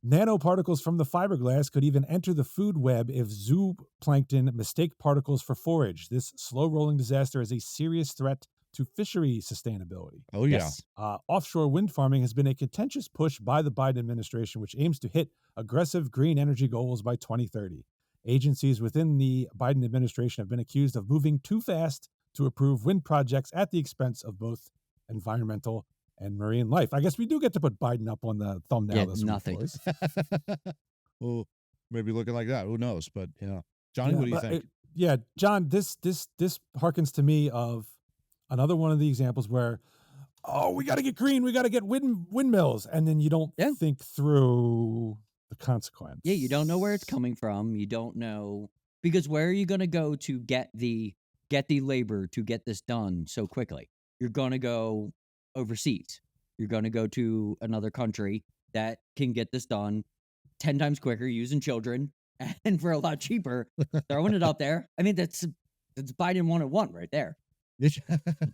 Nanoparticles from the fiberglass could even enter the food web if zooplankton mistake particles for forage. This slow-rolling disaster is a serious threat to fishery sustainability. Oh, yeah. Yes. Offshore wind farming has been a contentious push by the Biden administration, which aims to hit aggressive green energy goals by 2030. Agencies within the Biden administration have been accused of moving too fast to approve wind projects at the expense of both environmental and marine life. I guess we do get to put Biden up on the thumbnail this nothing. week, boys. Well, maybe looking like that. Who knows? But yeah. Johnny, what do you think? John, this harkens to me of another one of the examples where, we got to get green, we got to get windmills, and then you don't think through the consequence. Yeah, you don't know where it's coming from. You don't know, because where are you going to go to get the get the labor to get this done so quickly. You're going to go overseas. You're going to go to another country that can get this done 10 times quicker using children and for a lot cheaper, throwing it up there. I mean, that's Biden 101 right there.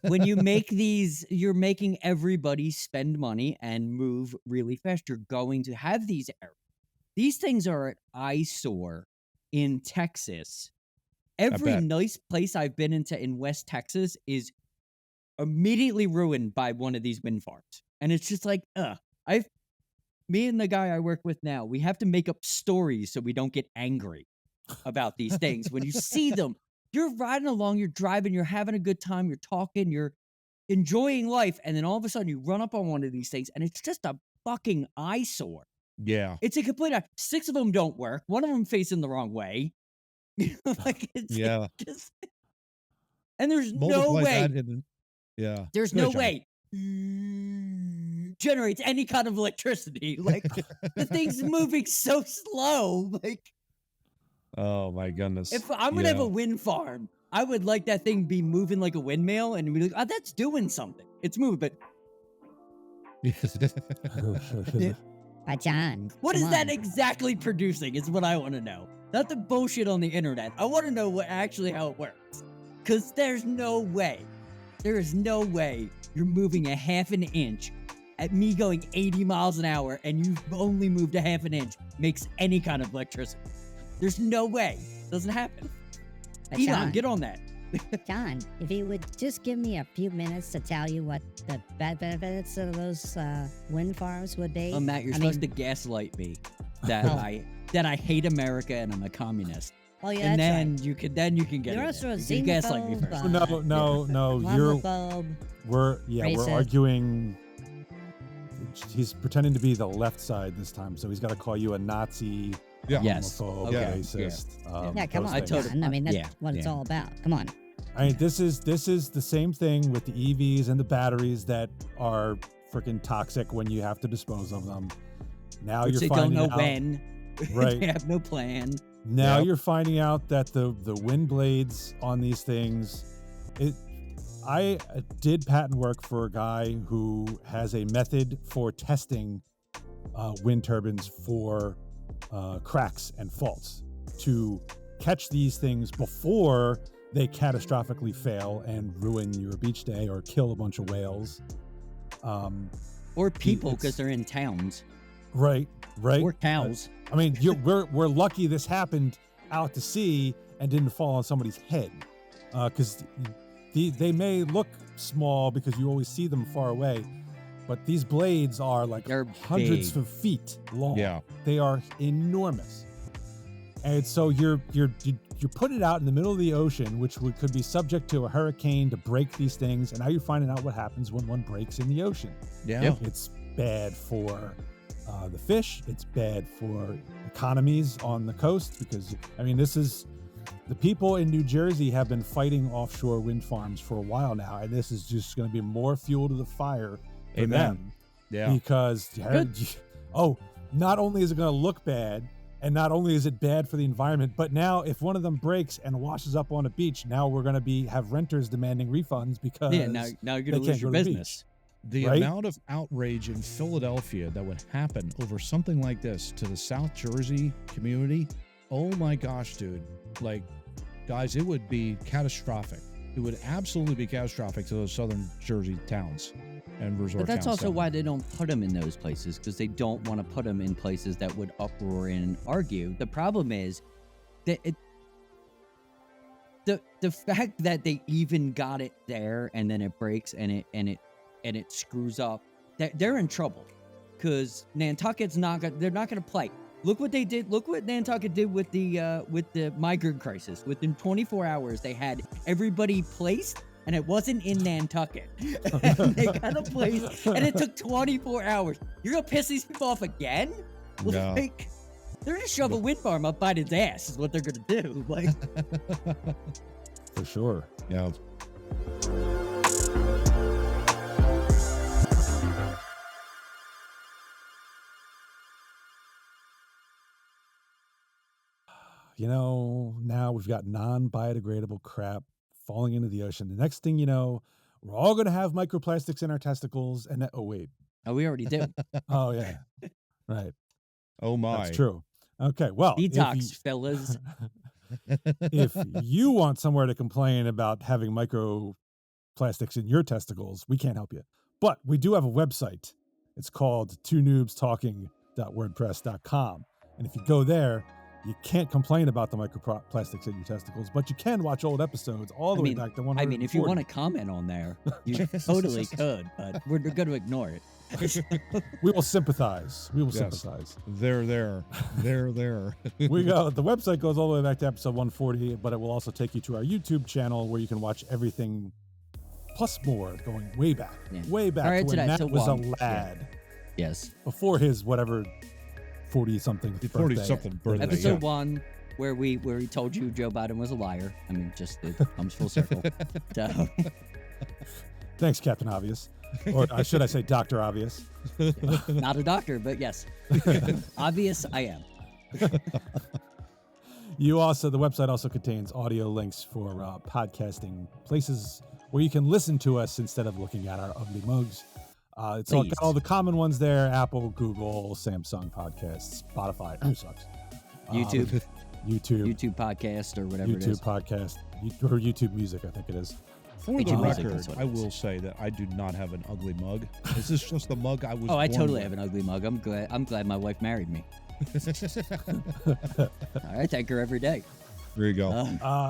When you make these, you're making everybody spend money and move really fast. You're going to have these errors. These things are an eyesore in Texas. Every bet. nice place I've been into in West Texas is immediately ruined by one of these wind farms. And it's just like, me and the guy I work with now, we have to make up stories so we don't get angry about these things. When you see them, you're riding along, you're driving, you're having a good time, you're talking, you're enjoying life, and then all of a sudden you run up on one of these things, and it's just a fucking eyesore. Yeah. It's a complete. 6 of them don't work. One of them facing the wrong way. Like it's just, and there's no way. There's no way generates any kind of electricity. Like the thing's moving so slow. Like, oh my goodness. if I'm gonna have a wind farm, I would like that thing be moving like a windmill and be like, oh, that's doing something. It's moving, but But John, what come is that on. exactly producing is what I want to know. Not the bullshit on the internet. I want to know what actually how it works. Because there's no way. There is no way you're moving a half an inch at me going 80 miles an hour and you've only moved a half an inch makes any kind of electricity. There's no way. It doesn't happen. But Elon, John, get on that. John, if you would just give me a few minutes to tell you what the bad benefits of those wind farms would be. Oh, Matt, you're supposed to gaslight me that I hate America and I'm a communist. Oh yeah, And that's then right. you can get You're it. also a You gaslight me first. xenophobe, No. You're Islamophobe. we're Racist. arguing. He's pretending to be the left side this time, so he's got to call you a Nazi, Yes. homophobe, Okay. racist. Yeah, come those on, things. John. I mean, that's Yeah, what it's yeah. all about. Come on. I mean, this is the same thing with the EVs and the batteries that are freaking toxic when you have to dispose of them. Now Which you're they don't finding know out, when. Right. They have no plan. Now Yep. you're finding out that the wind blades on these things. I did patent work for a guy who has a method for testing wind turbines for cracks and faults to catch these things before they catastrophically fail and ruin your beach day or kill a bunch of whales. Or people it's- because they're in towns. Right. Or cows. I mean, we're lucky this happened out to sea and didn't fall on somebody's head, because they may look small because you always see them far away, but these blades are like They're hundreds big. of feet long. Yeah. They are enormous, and so you're putting it out in the middle of the ocean, which could be subject to a hurricane to break these things, and now you're finding out what happens when one breaks in the ocean. Yeah. It's bad for the fish. It's bad for economies on the coast because, I mean, the people in New Jersey have been fighting offshore wind farms for a while now, and this is just going to be more fuel to the fire for Amen. them. Yeah. Because, not only is it going to look bad, and not only is it bad for the environment, but now if one of them breaks and washes up on a beach, now we're going to have renters demanding refunds because Now you're they going to lose can't your go to the business. The Right? amount of outrage in Philadelphia that would happen over something like this to the South Jersey community, oh my gosh, dude. Like, guys, it would be catastrophic. It would absolutely be catastrophic to those Southern Jersey towns and resort But that's towns also down why they don't put them in those places, because they don't want to put them in places that would uproar and argue. The problem is that the fact that they even got it there and then it breaks and it screws up, that they're in trouble, because Nantucket's they're not gonna play. Look what they did. Look what Nantucket did with the migrant crisis. Within 24 hours, they had everybody placed, and it wasn't in Nantucket. And they got a place, and it took 24 hours. You're gonna piss these people off again? No. Like, they're gonna shove a wind farm up Biden's ass. Is what they're gonna do. Like, for sure. Yeah. Now we've got non-biodegradable crap falling into the ocean. The next thing you know, we're all going to have microplastics in our testicles. And oh, wait. Oh, we already do. Oh, yeah. Right. Oh my. That's true. Okay. Well, Detox, fellas. if you want somewhere to complain about having microplastics in your testicles, we can't help you. But we do have a website. It's called twonoobstalking.wordpress.com. And if you go there, you can't complain about the microplastics in your testicles, but you can watch old episodes all the way back to 140. I mean, if you want to comment on there, you totally could, but we're going to ignore it. We will sympathize. We will Yes. sympathize. There. We go. The website goes all the way back to episode 140, but it will also take you to our YouTube channel where you can watch everything plus more, going way back, way back All right, to when Matt so was a one. lad. Yes. Before his whatever 40-something 40-something birthday. Episode 1, where we told you Joe Biden was a liar. I mean, just it comes full circle. So, Thanks, Captain Obvious. Or should I say Dr. Obvious? not a doctor, but yes. Obvious, I am. The website also contains audio links for podcasting places where you can listen to us instead of looking at our ugly mugs. It's all, got all the common ones there: Apple, Google, Samsung Podcasts, Spotify. Who sucks? YouTube podcast or whatever it is. YouTube podcast, or YouTube Music, I think it is. For the YouTube Music, record, that's what I it is. will say that I do not have an ugly mug. This is just the mug I was. Oh, I born totally with. have an ugly mug. I'm glad my wife married me. I take her every day. There you go.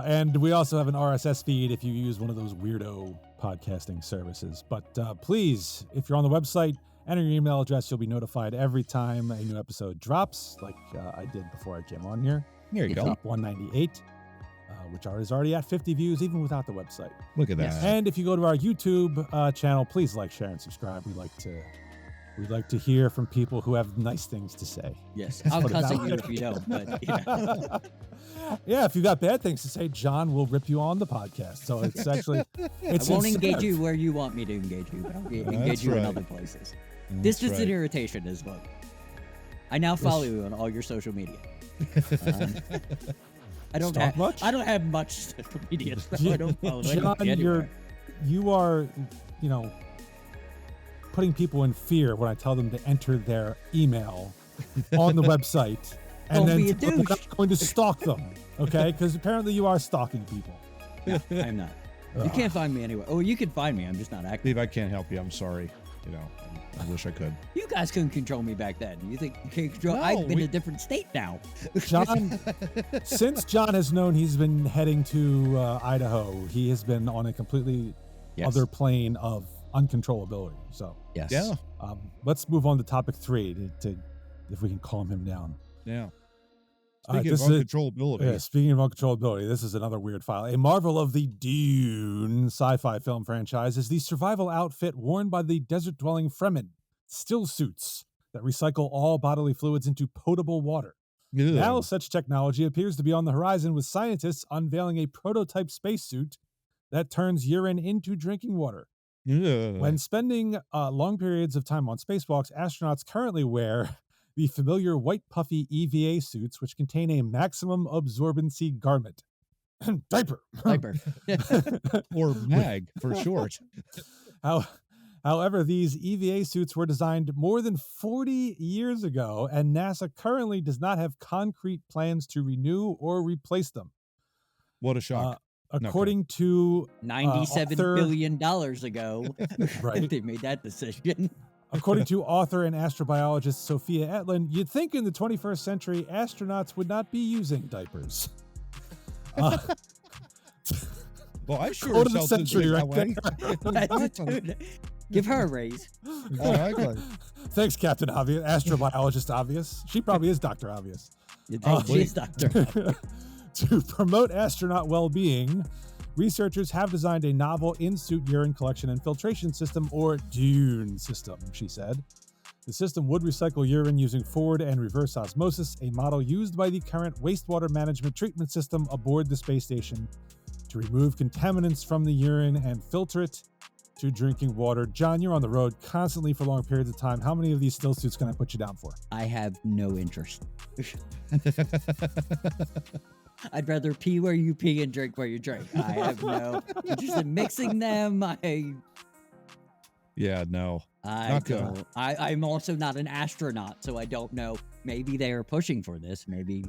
And we also have an RSS feed if you use one of those weirdo podcasting services. But please, if you're on the website, enter your email address. You'll be notified every time a new episode drops, like I did before I came on here. There you go. Drop 198, which is already at 50 views, even without the website. Look at that. Yes. And if you go to our YouTube channel, please like, share, and subscribe. We'd like to hear from people who have nice things to say. Yes, I'll cuss at you if you don't, but yeah. Yeah, if you got bad things to say, John will rip you on the podcast. So it's actually, I won't engage you where you want me to engage you, but I'll engage you in other places. This is an irritation as well. I now follow you on all your social media. I don't have much. I don't have much social media, so I don't follow John, anywhere. you are, putting people in fear when I tell them to enter their email on the website, and Don't then be a we're douche. not going to stalk them, okay? Because apparently you are stalking people. No, I'm not. You can't find me anywhere. Oh, you can find me. I'm just not active. Steve, I can't help you. I'm sorry. I wish I could. You guys couldn't control me back then. You think you can control? No, I've been in a different state now. John, since John has known he's been heading to Idaho, he has been on a completely other plane of uncontrollability. So Yes. Yeah. let's move on to topic 3 to if we can calm him down. Yeah. All right, Speaking of this is uncontrollability. Yeah, speaking of uncontrollability, this is another weird file. A marvel of the Dune sci-fi film franchise is the survival outfit worn by the desert-dwelling Fremen, still suits that recycle all bodily fluids into potable water. Ugh. Now, such technology appears to be on the horizon, with scientists unveiling a prototype spacesuit that turns urine into drinking water. Ugh. When spending long periods of time on spacewalks, astronauts currently wear the familiar white puffy EVA suits, which contain a maximum absorbency garment. Diaper. Or MAG for short. However, these EVA suits were designed more than 40 years ago, and NASA currently does not have concrete plans to renew or replace them. What a shock. According to $97 billion ago, Right. they made that decision. According to author and astrobiologist Sophia Etlin, you'd think in the 21st century, astronauts would not be using diapers. Well, I sure Quote of the as hell didn't century think that right way. Dude, give her a raise. Exactly. Thanks, Captain Obvious. Astrobiologist Obvious. She probably is Dr. Obvious. You think she's Dr. To promote astronaut well-being, researchers have designed a novel in-suit urine collection and filtration system, or Dune system, she said. The system would recycle urine using forward and reverse osmosis, a model used by the current wastewater management treatment system aboard the space station to remove contaminants from the urine and filter it to drinking water. John, you're on the road constantly for long periods of time. How many of these still suits can I put you down for? I have no interest. I'd rather pee where you pee and drink where you drink. I have no interest in mixing them. Yeah, no. I don't. I'm also not an astronaut, so I don't know. Maybe they are pushing for this. Maybe,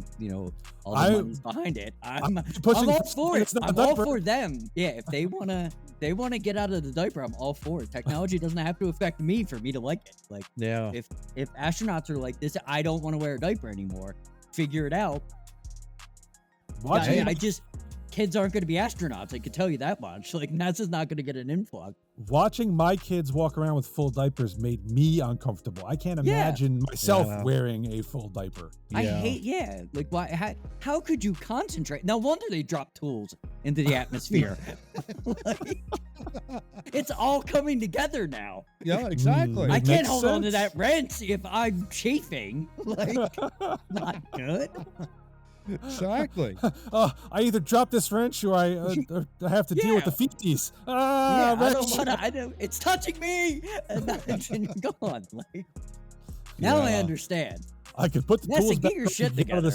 all the money's behind it. I'm all for it. I'm all for them. Yeah, if they wanna get out of the diaper, I'm all for it. Technology doesn't have to affect me for me to like it. Like, yeah. If astronauts are like this, I don't want to wear a diaper anymore. Figure it out. Kids aren't going to be astronauts. I can tell you that much. Like, NASA's not going to get an influx. Watching my kids walk around with full diapers made me uncomfortable. I can't imagine myself wearing a full diaper. I hate, like, why? How could you concentrate? No wonder they drop tools into the atmosphere. Like, it's all coming together now. Yeah, exactly. I can't hold on to that wrench if I'm chafing. Like, not good. Exactly. I either drop this wrench or I have to deal with the feeties. I don't want to. I know it's touching me, and then you're gone. Like, now I understand. I could put the tools back. Get your shit together.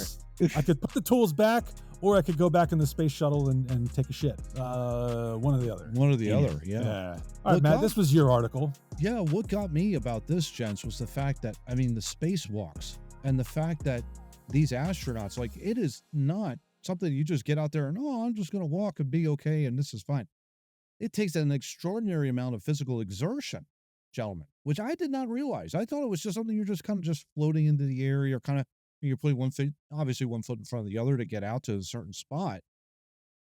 I could put the tools back, or I could go back in the space shuttle and take a shit. One or the other. One or the other. Yeah. All right, Matt. This was your article. Yeah. What got me about this, gents, was the fact that the spacewalks and the fact that these astronauts, like, it is not something you just get out there and, I'm just going to walk and be okay and this is fine. It takes an extraordinary amount of physical exertion, gentlemen, which I did not realize. I thought it was just something you're just kind of just floating into the air. You're kind of, you're putting one foot in front of the other to get out to a certain spot.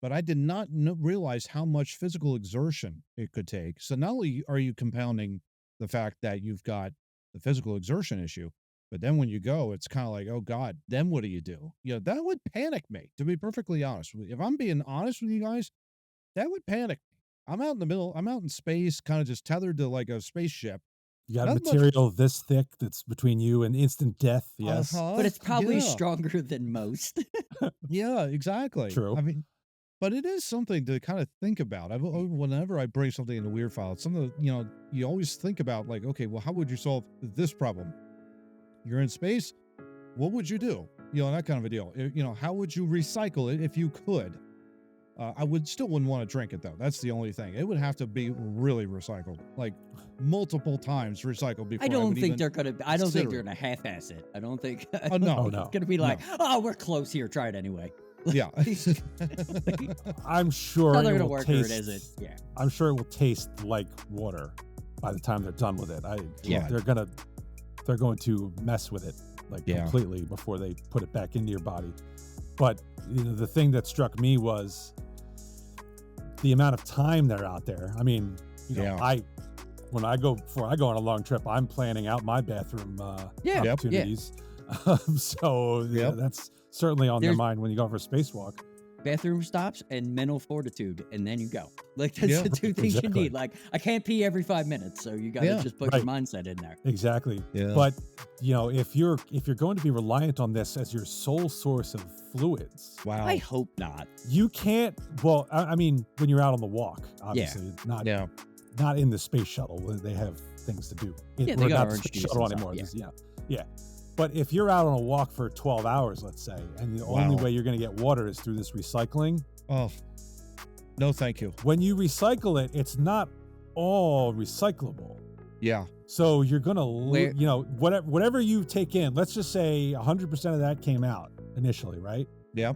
But I did not realize how much physical exertion it could take. So not only are you compounding the fact that you've got the physical exertion issue, but then when you go, it's kind of like, oh God, then what do you do? That would panic me, to be perfectly honest. If I'm being honest with you guys, that would panic me. I'm out in the middle. I'm out in space, kind of just tethered to like a spaceship. You got material this thick that's between you and instant death. Yes. But it's probably stronger than most. Yeah, exactly. True. I mean, but it is something to kind of think about. Whenever I bring something in the weird file, it's something, you always think about, like, okay, well, how would you solve this problem? You're in space. What would you do? That kind of a deal. How would you recycle it if you could? I wouldn't want to drink it though. That's the only thing. It would have to be really recycled, like multiple times recycled before. I don't think they're gonna half-ass it. I don't think. No. It's gonna be like, we're close here. Try it anyway. Yeah. I'm sure it's not gonna work, or it isn't. Yeah. I'm sure it will taste like water by the time they're done with it. They're going to mess with it completely before they put it back into your body. But the thing that struck me was the amount of time they're out there. I mean, before I go on a long trip, I'm planning out my bathroom opportunities. So that's certainly on their mind when you go for a spacewalk. Bathroom stops and mental fortitude, and then you go. Like, that's the two things you need. Like, I can't pee every 5 minutes, so you got to just put your mindset in there. Exactly. Yeah. But if you're going to be reliant on this as your sole source of fluids, wow, I hope not. You can't. Well, I mean, when you're out on the walk, obviously, not in the space shuttle. They have things to do. They got not orange the juice shuttle anymore. Yeah. But if you're out on a walk for 12 hours, let's say, and the only way you're going to get water is through this recycling. Oh, no, thank you. When you recycle it, it's not all recyclable. Yeah. So you're going to, whatever you take in, let's just say 100% of that came out initially, right? Yeah.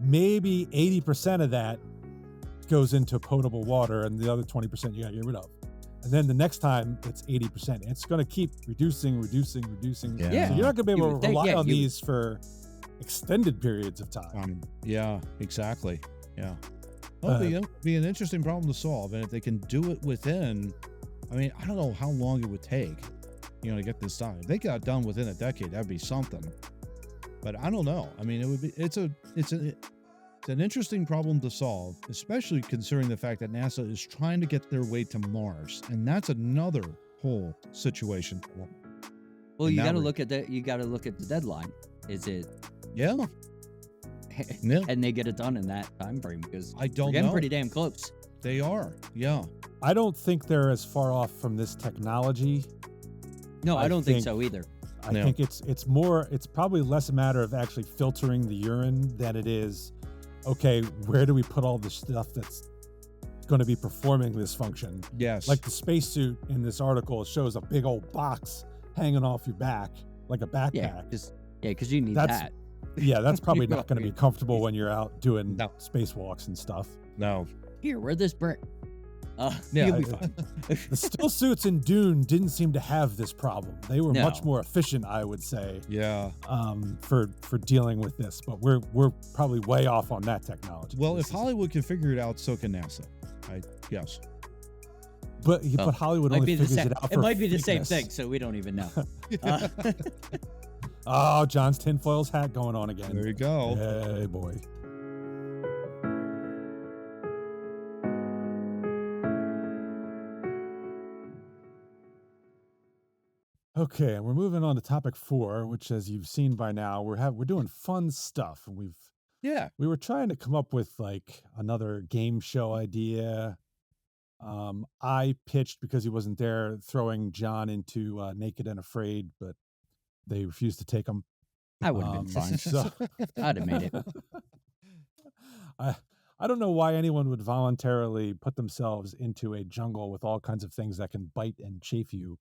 Maybe 80% of that goes into potable water and the other 20% you got to get rid of. And then the next time it's 80%. It's going to keep reducing. Yeah. So you're not going to be able to rely on these for extended periods of time. Yeah, exactly. Yeah. Well, be an interesting problem to solve. And if they can do it within, I don't know how long it would take, to get this done. If they got it done within a decade, that'd be something. But I don't know. It would be, it's an interesting problem to solve, especially considering the fact that NASA is trying to get their way to Mars, and that's another whole situation. Well, you got to look at that. You got to look at the deadline. Is it? Yeah. And they get it done in that time frame because I don't know. Getting pretty damn close. They are. Yeah. I don't think they're as far off from this technology. No, I don't think so either. I Yeah. think it's probably less a matter of actually filtering the urine than it is, okay, where do we put all the stuff that's going to be performing this function? Yes. Like the spacesuit in this article shows a big old box hanging off your back, like a backpack. Because you need That's- that. Yeah, that's probably You know not going to what I be mean? comfortable when you're out doing No. spacewalks and stuff. no. Here, wear this brick. Yeah, You'll be I- fine. The still suits in Dune didn't seem to have this problem. They were No. much more efficient, I would say, Yeah. for dealing with this. But we're probably way off on that technology. Well, This if is- Hollywood can figure it out, so can NASA. Yes. but Oh, Hollywood might only be the figures same. it out It for might be the same fakeness. thing, so we don't even know. Uh, Oh, John's tinfoil's hat going on again. There you go. Hey, boy. Okay, we're moving on to topic 4, which, as you've seen by now, we're doing fun stuff, and Yeah. we were trying to come up with like another game show idea. I pitched because he wasn't there, throwing John into Naked and Afraid, but they refused to take him. I would have been fine. So I'd have made it. I don't know why anyone would voluntarily put themselves into a jungle with all kinds of things that can bite and chafe you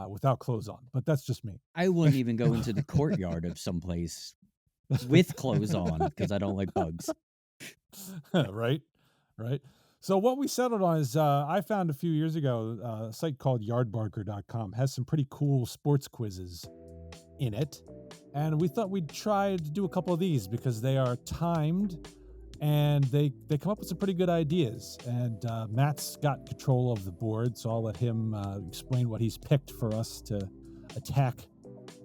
without clothes on, but that's just me. I wouldn't even go into the courtyard of someplace with clothes on because I don't like bugs. Right. So what we settled on is I found a few years ago a site called yardbarker.com has some pretty cool sports quizzes in it. And we thought we'd try to do a couple of these because they are timed and they come up with some pretty good ideas. And Matt's got control of the board, so I'll let him explain what he's picked for us to attack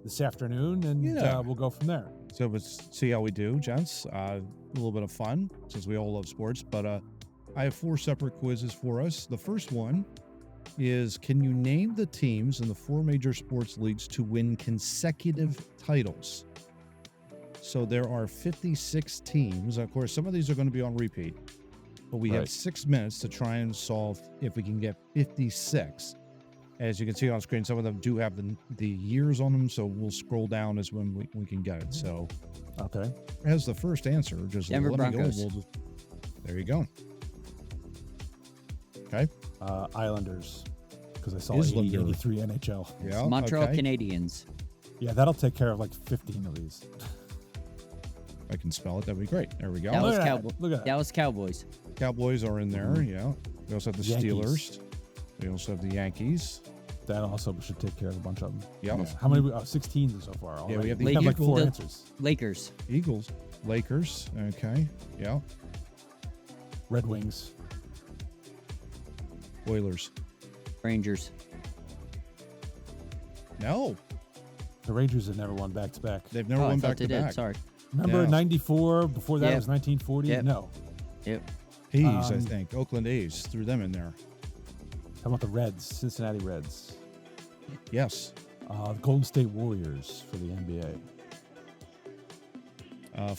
this afternoon, and Yeah. we'll go from there. So let's see how we do, gents. A little bit of fun since we all love sports, but I have 4 separate quizzes for us. The first one is, can you name the teams in the 4 major sports leagues to win consecutive titles? So there are 56 teams. Of course, some of these are going to be on repeat, but we have Right. 6 minutes to try and solve if we can get 56. As you can see on screen, some of them do have the years on them, so we'll scroll down as when we can get it. So Okay. as the first answer, just Denver let me go. Broncos. There you go. Okay. Islanders, because I saw Islander. 83 NHL. Yeah. Montreal okay. Canadiens. Yeah, that'll take care of like 15 of these. If I can spell it, that'd be great. There we go. Dallas Look at that. Cowboys. Look at that. Dallas Cowboys. Cowboys are in there. Yeah. We also have the Yankees. Steelers. We also have the Yankees. That also should take care of a bunch of them. Yeah. Almost- How many? 16 so far. Yeah, we already. have We the have like Eagles. 4 The- answers. Lakers. Eagles. Lakers. Okay. Yeah. Red Wings. Oilers. Rangers. No. The Rangers have never won back to back. They've never Oh, I won thought back they to did. back. Sorry. Remember Yeah. 94? Before that Yep. was 1940? Yep. No. Yep. A's, I Um, think. Oakland A's. Threw them in there. How about the Reds? Cincinnati Reds. Yes. The Golden State Warriors for the NBA.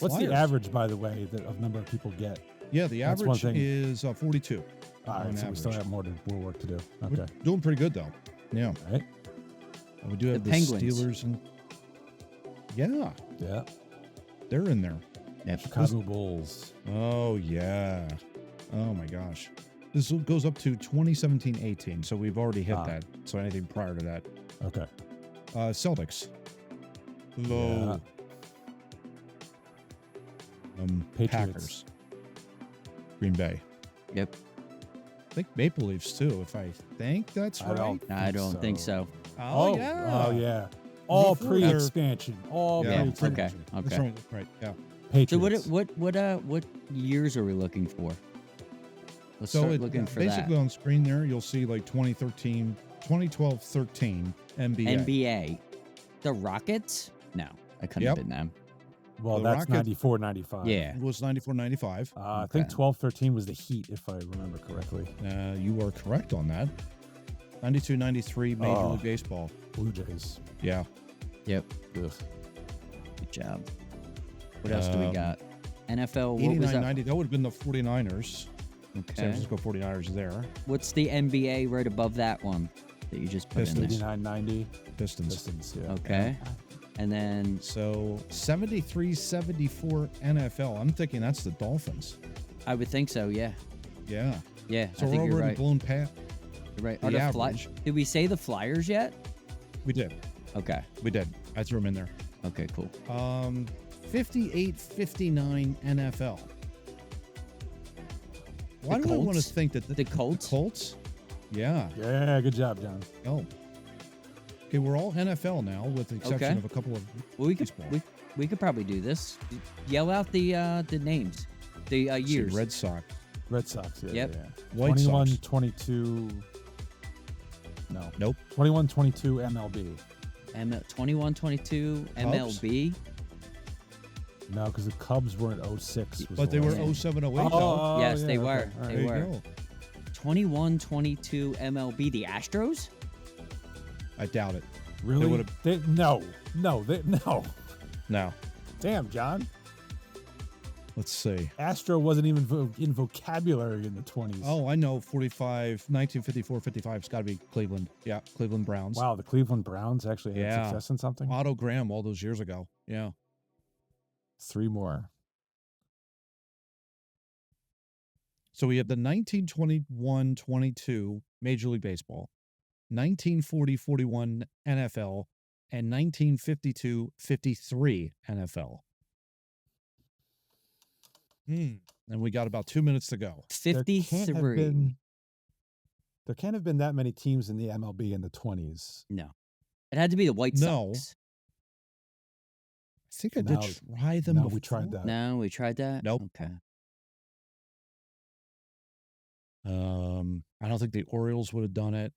What's Flyers. the average, by the way, of number of people get? Yeah, the That's one average thing. is 42. All On right, so we still average. have more work to do. We're Okay. doing pretty good, though. Yeah. All right. And we do have The the Penguins. Steelers. And yeah, Yeah. they're in there. Yep. Chicago Bulls. Oh, yeah. Oh, my gosh. This goes up to 2017-18, so we've already hit Ah. that. So anything prior to that. Okay. Celtics. Low. Patriots. Packers. Green Bay. Yep. I think Maple Leafs, too, if I think that's I right. don't I don't think so. Oh, yeah. All Before their- pre-expansion. All Yeah. pre-expansion. Okay. That's Okay. right. Yeah. Patriots. So what years are we looking for? Let's So start looking for basically that. on screen there, you'll see like 2012-13 NBA. NBA. The Rockets? No, I couldn't Yep. have been them. Well, The that's Rockets- 94, 95. Yeah. It was 94-95. I think Okay. 12-13 was the Heat, if I remember correctly. You are correct on that. 92-93 Major Oh. League Baseball. Blue Jays. Yeah. Yep. Ugh. Good job. What else do we Um, got? NFL. What was that? 89-90. That would have been the 49ers. San Okay. Francisco 49ers there. What's the NBA right above that one? that you just put in there? 89-90 Pistons. Pistons. Yeah. Okay. And then So 73-74 NFL. I'm thinking that's the Dolphins. I would think so. Yeah. Yeah. Yeah. So I we're think you're already right. blown past. You're right. the Are the average. Did we say the Flyers yet? We did. Okay. We did. I threw them in there. Okay. Cool. 58-59 NFL. Why do I want to Colts? think that The Colts? Colts? Yeah. Yeah, good job, John. Oh. Okay, we're all NFL now, with the exception Okay. of a couple of. Well, we could baseball. we could probably do this. Yell out the names, the Let's see, years. Red Sox. Red Sox. Yeah. Yep. Yeah. White Sox. 21-22. No. Nope. 21-22 MLB. 21-22 Cubs? MLB. No, because the Cubs were in 06. was But the they were last one. 07-08 though. Oh, Yes, yeah, they okay. were. All right. They There you were. go. 21-22 MLB. The Astros. I doubt it. Really? would've- No. No. Damn, John. Let's see. Astro wasn't even in vocabulary in the 20s. Oh, I know. 1954-55. It's got to be Cleveland. Yeah, Cleveland Browns. Wow, the Cleveland Browns actually had Yeah. success in something? Otto Graham all those years ago. Yeah. 3 more. So we have the 1921-22 Major League Baseball, 1940-41 NFL, and 1952-53 NFL. And we got about 2 minutes to go. 53. There can't have been that many teams in the MLB in the 20s. No, it had to be the White No. Sox. I think I No, did try them no, before. we tried that. No, we tried that. Nope. Okay. I don't think the Orioles would have done it.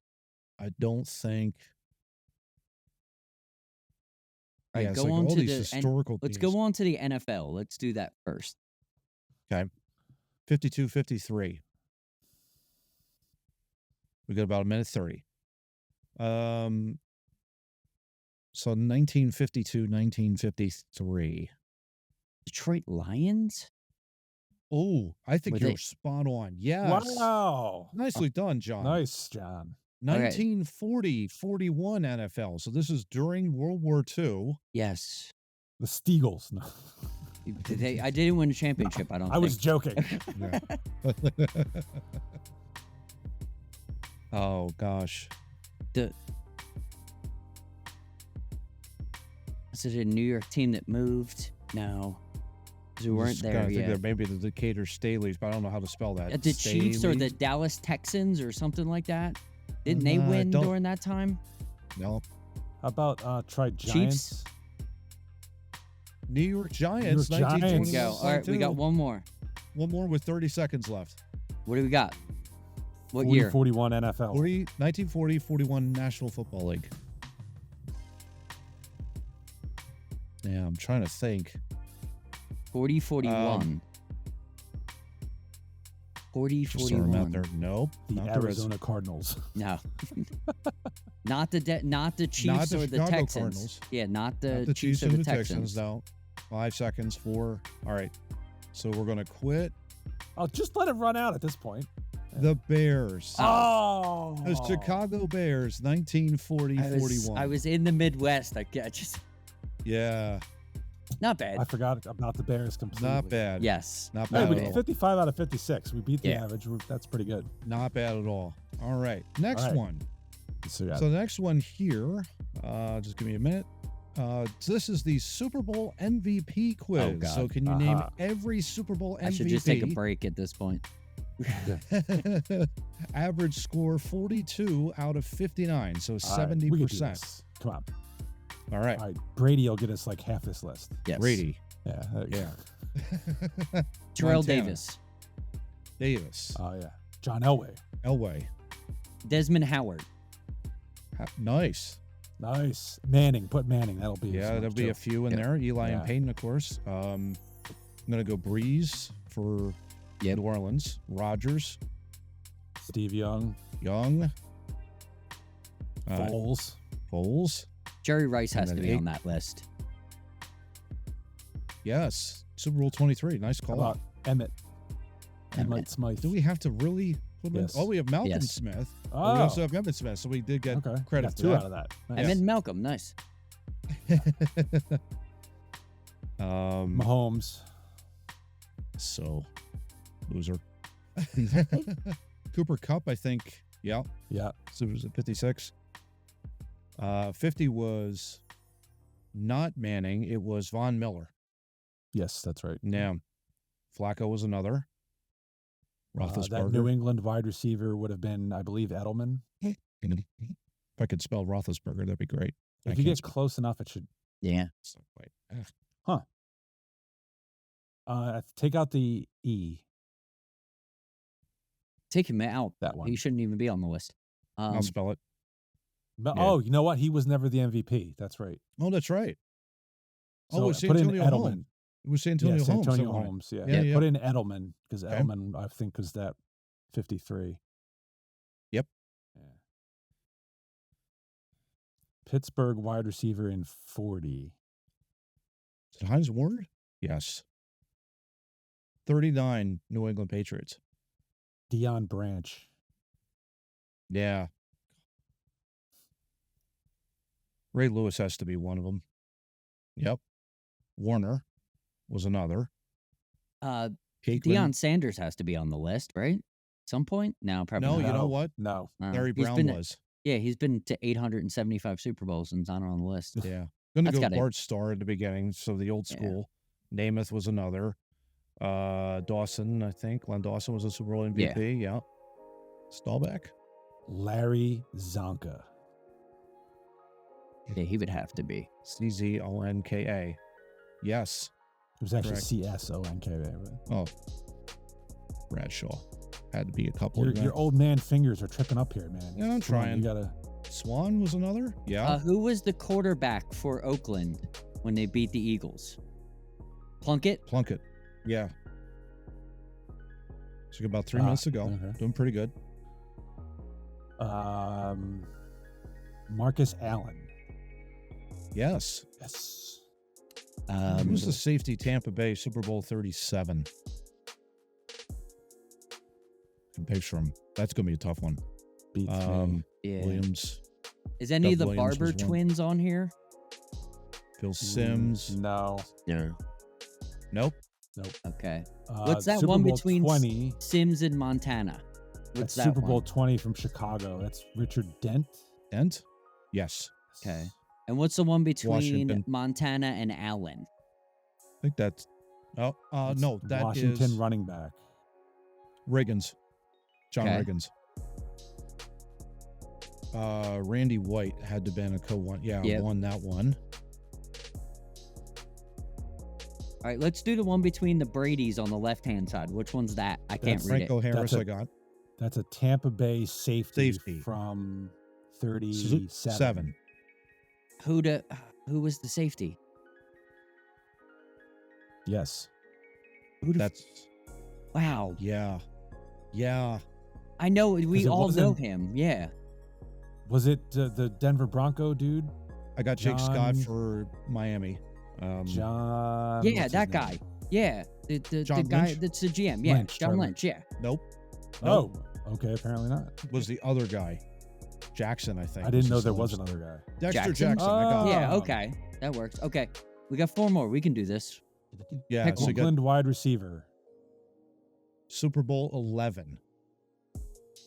I don't think. All right, Yeah, it's go like on all to these the historical let's teams. go on to the NFL. Let's do that first. 52-53. We got about a minute 30. So 1952-1953. Detroit Lions. Oh, I think Were you're they- spot on. Yes. Wow. Nicely done, John. Nice, John. 1940-41 NFL. So this is during World War II. Yes. The Steagles. No. I didn't win a championship. I don't. I was think. joking. Yeah. Oh gosh. Is it a New York team that moved? No, 'cause we weren't Just there kinda think yet. they're maybe the Decatur Staleys, but I don't know how to spell that. The Chiefs or the Staleys? Dallas Texans or something like that. Didn't they win don't- during that time? No. How about try Chiefs? Giants? New York Giants. New York Giants. There we 1921. go. All right, we got one more. One more with 30 seconds left. What do we got? What year? 40-41 NFL. 1940-41 National Football League. Yeah, I'm trying to think. 40-41. Just throw 'em out 40-41. there. Nope. The not the Reds. Arizona Cardinals. No. not the Chiefs the or the Chicago Texans. Cardinals. Yeah, not the, Not the Chiefs or and the the Texans. Texans. No. 5 seconds. 4. All right. So we're going to quit. Oh, just let it run out at this point. The Bears. Oh. The Chicago Bears, 1940-41. I was in the Midwest. I just Yeah, not bad. I forgot about the Bears completely. not bad. Yes. Not Hey, bad we at did all. 55 out of 56. We beat the Yeah. average. That's pretty good. Not bad at all. All right. Next All right. one. So, yeah. So the next one here, just give me a minute. This is the Super Bowl MVP quiz. God. So can you name Uh-huh. every Super Bowl MVP? I should just take a break at this point. Average score 42 out of 59, so All right, we can do 70%. this. Come on. All right. All right. Brady will get us like half this list. Yes. Brady. Yeah. there you Yeah. go. Terrell Montana. Davis. Davis. Oh, yeah. John Elway. Elway. Desmond Howard. Nice. Nice. Manning. Put Manning. That'll be. Yeah, his there'll next be a joke. few in Yep. there. Eli Yeah. and Payton, of course. I'm going to go Breeze for Yep. New Orleans. Rodgers. Steve Young. Young. Foles. Foles. Jerry Rice has And to then be eight- on that list. Yes. Super Bowl 23. Nice How call about out. Emmett? Emmett. Emmett Smythe. Do we have to really Yes. Oh, we have Malcolm Yes. Smith. But Oh, we also have Emmett Smith, so we did get okay. credit Got for two that. out of that. I Nice. meant Malcolm. Nice. Mahomes. So, loser. Cooper Cup, I think. Yeah. Yeah. So it was at 56. 50 was not Manning. It was Von Miller. Yes, that's right. Now, Flacco was another. That Roethlisberger. New England wide receiver would have been, I believe, Edelman. If I could spell Roethlisberger, that'd be great. I If you can't get spell- close enough, it should. Yeah. it's not quite. Take out the E. Take him out. That one. He shouldn't even be on the list. I'll spell it. But, Yeah. Oh, you know what? He was never the MVP. That's right. Oh, that's right. So Oh, it's put in Antonio Edelman. Holmes. It was Antonio Yes, Holmes. Antonio that won it. Holmes. Yeah. Yeah, yeah. Put in Edelman because Okay. Edelman, I think, was that 53. Yep. Yeah. Pittsburgh wide receiver in 40. Is it Heinz Ward? Yes. 39 New England Patriots. Deion Branch. Yeah. Ray Lewis has to be one of them. Yep. Warner was another. Uh, Cakeman. Deion Sanders has to be on the list, right? At some point? No, probably No, not. you know what? No. Larry He's Brown been- was. Yeah, he's been to 875 Super Bowls and not on the list. Yeah. Going to That's go gotta- Bart Starr at the beginning, so the old Yeah. school. Namath was another. Dawson, I think. Len Dawson was a Super Bowl MVP. Yeah. Staubach. Larry Zonka. Yeah, he would have to be. CZONKA. Yes. It was actually Correct. CSONKA. But Oh. Bradshaw. Had to be a couple of your old man fingers are tripping up here, man. Yeah, I'm Come on, trying. You gotta. Swan was another. Yeah. Who was the quarterback for Oakland when they beat the Eagles? Plunkett? Plunkett. Yeah. So about 3 minutes ago. okay. Doing pretty good. Marcus Allen. Yes. Yes. Who's the safety Tampa Bay Super Bowl 37? Can picture him. That's going to be a tough one. Beats me. Yeah. Williams, Is any of the Doug Williams Barber was one. twins on here? Phil Sims. No. No. Nope. Okay. What's that Super one Bowl between 20? Sims and Montana? That's What's that Super Bowl one? 20 from Chicago. That's Richard Dent. Dent? Yes. Okay. And what's the one between Washington. Montana and Allen? I think that's. Oh, That's no. That Washington is running back. Riggins. John Okay. Riggins. Randy White had to been a co-one. Yeah, Yep. won that one. All right, let's do the one between the Bradys on the left-hand side. Which one's that? I can't That's read Franco Harris, That's I got. That's a Tampa Bay safety, Safety. from 37. 7. it. Who was the safety? Yes. That's. Wow. Yeah. Yeah. I know we 'Cause it all know wasn't- him. Yeah. Was it the Denver Bronco dude? I got Jake Scott John- for Miami. John. Yeah, what's his that name? guy. Yeah. The John guy Lynch? that's the GM. Yeah. Lynch, John Trevor. Lynch. Yeah. Nope. Oh, okay. Apparently not. Was the other guy. Jackson, I think. I didn't know his there name. was another guy. Dexter Jackson? Jackson. I got. Yeah. Oh. Okay. That works. Okay. We got 4 more. We can do this. Yeah. Pick So you got Oakland wide receiver. Super Bowl 11.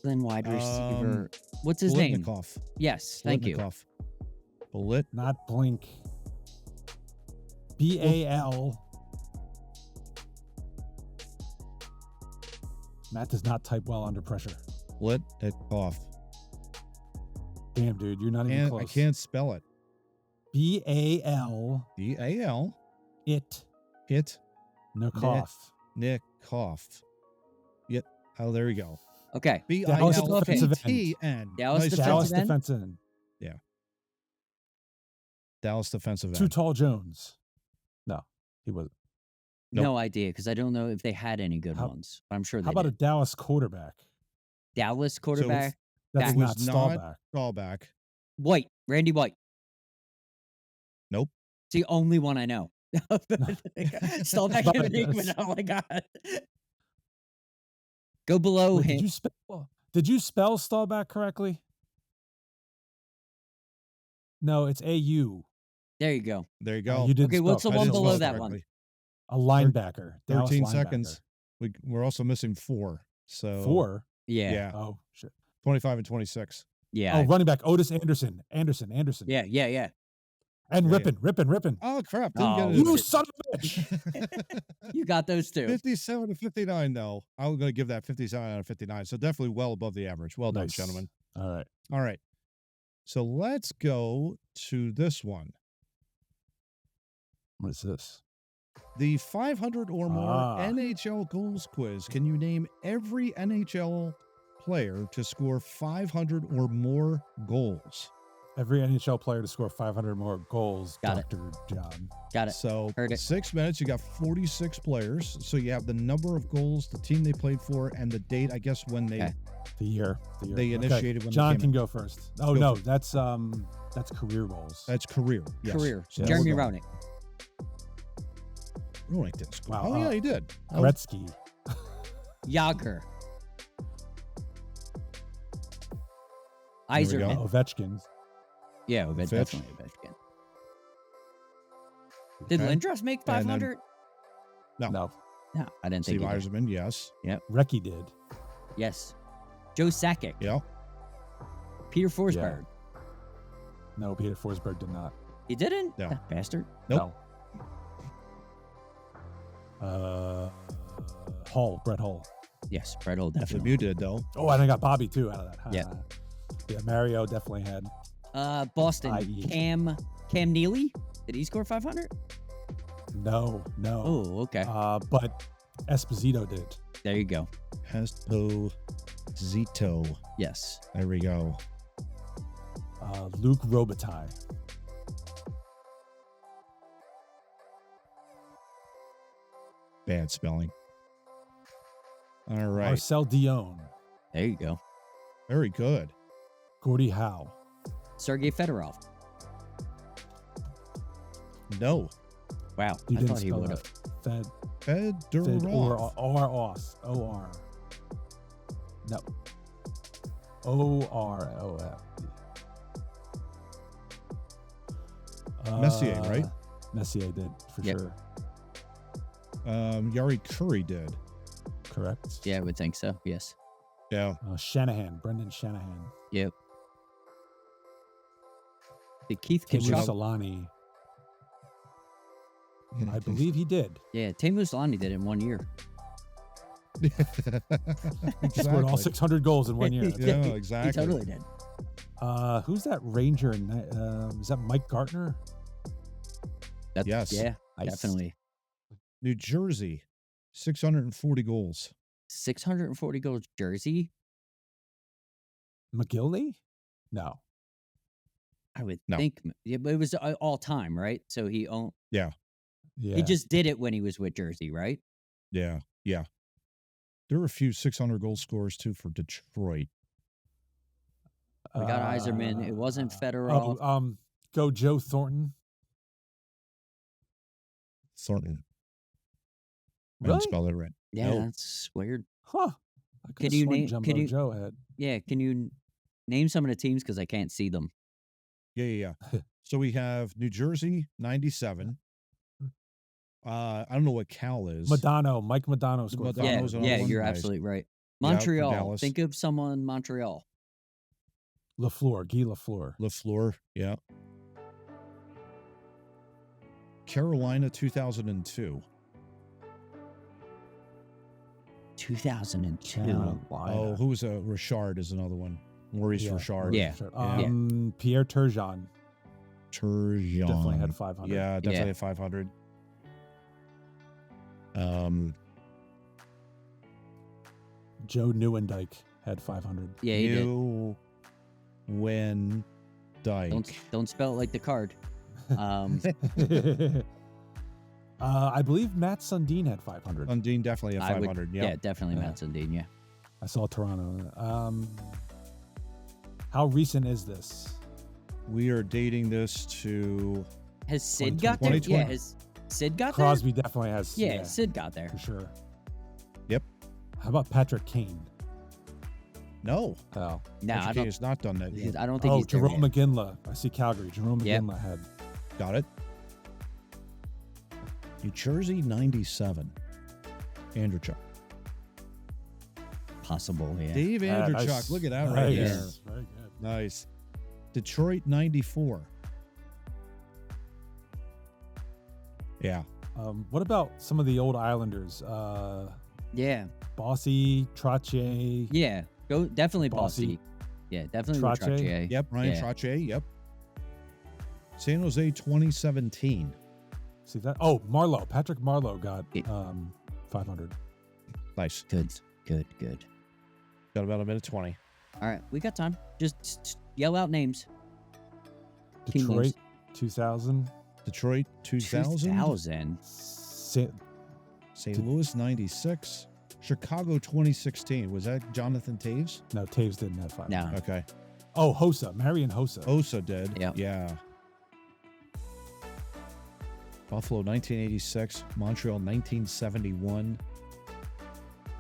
Then wide receiver. What's his name? Bolitnikoff. Yes. Thank you. Bolitnikoff. Bullet. Not Blink. BAL. Matt does not type well under pressure. Bolitnikoff. Damn, dude, you're not even And close. I can't spell it. BAL. B-A-L. It. Hit. Nikoff. Nikoff. Yep. Oh, there we go. Okay. Dallas defensive end. B-I-L-T-N. Dallas Nice defensive job. Dallas end? defensive end. Dallas defensive Too end. Tall Jones. No, he wasn't. Nope. No idea because I don't know if they had any good How- ones. But I'm sure they How about a did. Dallas quarterback? Dallas quarterback? That's It not was not- Staubach. Callback. White. Randy White. Nope. It's the only one I know. Staubach But and that's- Hickman. Oh my god. Go below Wait, him. did you spell Staubach correctly? No, it's AU. There you go. There you go. You did Okay, what's the I one didn't below spell it that one? correctly. A linebacker. Dallas 13 linebacker. seconds. We're also missing 4. So 4. Yeah. Yeah. Oh shit. 25 and 26. Yeah. Oh, running back Otis Anderson. Yeah. And Yeah, Rippin. Oh crap! Oh, Didn't get it. You son of a bitch. You got those two. 57 to 59 though. I'm going to give that 57 out of 59. So definitely well above the average. Well done, Nice. gentlemen. All All right. So let's go to this one. What is this? The 500 or more Ah. NHL goals quiz. Can you name every NHL player to score 500 or more goals? Every NHL player to score 500 more goals. Got it. Dr. John. Got it. So Heard it. 6 minutes, you got 46 players. So you have the number of goals, the team they played for, and the date, I guess, when they Okay. The year. They initiated when they John came can in. go first. Oh Go no, for that's career goals. That's career. Yes. Career. Yeah, Jeremy we'll go. Roenick. Roenick didn't score. Wow, Oh yeah, he did. Oh, Gretzky. Yager. There we go. Iserman. Ovechkin. Yeah, Fitch. definitely Ovechkin. Did Okay. Lindros make And then 500? No. No. No, I didn't think Steve he did. Yzerman, yes. Recchi did. Yes. Joe Sakic. Yeah. Peter Forsberg. No, Peter Forsberg did not. He didn't? No. That bastard. Nope. No. Brett Hull. Yes, Brett Hull definitely. Lemieux did though. Oh, and I got Bobby too out of that. Yeah. Yeah, Mario definitely had. Boston. I.e. Cam Neely. Did he score 500? No. Oh, okay. But Esposito did. There you go. Esposito. Yes. There we go. Luke Robitaille. Bad spelling. All right. Marcel Dion. There you go. Very good. Gordie Howe. Sergei Fedorov. No. Wow. You I didn't thought he spell would have. that. Fedorov. O-R. No. O-R-O-F. Messier, right? Messier did, for Yep. sure. Yari Curry did. Correct. Yeah, I would think so. Yes. Yeah. Brendan Shanahan. Yep. Did Keith Teemu Kachuk? Solani. I believe he did. Yeah, Teemu Solani did it in 1 year. He scored all 600 goals in 1 year. Yeah, He exactly. totally did. Who's that Ranger? Is that Mike Gartner? That's, Yes. Yeah, Nice. definitely. New Jersey, 640 goals. 640 goals jersey. McGillney? No. I would No. think. Yeah, but it was all time, right? So he owned. Yeah. He just did it when he was with Jersey, right? Yeah. Yeah. There were a few 600 goal scorers too for Detroit. We got Iserman. It wasn't Fedorov. Go Joe Thornton. Thornton. I Really? didn't spell it right. Yeah, no. that's weird. Huh. I Can could've you sworn name- Jumbo can you- Joe had. Yeah, can you name some of the teams because I can't see them? Yeah. So we have New Jersey, 97. I don't know what Cal is. Mike Madano scored. Madano's Yeah, Donald's yeah, another one? you're Nice. absolutely right. Yeah, for Montreal. Dallas. Think of someone Montreal. Guy Lafleur. LaFleur, yeah. Carolina, 2002. 2002. Oh, who was Richard is another one. Maurice Yeah, Richard. Yeah. Pierre Turgeon Turgeon. definitely had 500. Yeah, definitely Yeah. had 500. Joe Neuendijk had 500. Yeah, he did. When Dyke. Don't spell it like the card. I believe Matt Sundin had 500. Undine definitely had I would- 500. Yeah, definitely Yeah. Matt Sundin. Yeah. I saw Toronto. How recent is this? We are dating this to Has Sid got there? 2020. Yeah, has Sid got Crosby definitely has. there? Yeah, Sid got there. for sure. Yep. How about Patrick Kane? No. Oh, No, I Patrick Kane don't. has not done that yet. I don't think he's there Jerome yet. McGinley. I see Calgary. Jerome Yep. McGinley had. Got it. New Jersey 97. Andrew Chuck. Possible, yeah. Dave Andrew nice. Chuck. Look at that right Nice. there. Very good. Nice. Detroit 94. Yeah. What about some of the old Islanders? Yeah, Bossy, Trottier. yeah. Go definitely Bossy. Bossy. Yeah, definitely Trottier. Trottier. Yep. Ryan Yeah. Trottier. Yep. San Jose 2017. See that? Oh, Marlowe. Patrick Marlowe got Yeah. 500. Nice. Good. Got about a minute 20. All right, we got time. Just yell out names. Team Detroit, names. 2000. Detroit 2000. 2000. St. Louis 96. Chicago 2016. Was that Jonathan Taves? No, Taves didn't have 500. No. Okay. Oh, Hossa. Marion Hossa. Osa did. Yep. Yeah. Buffalo 1986. Montreal 1971.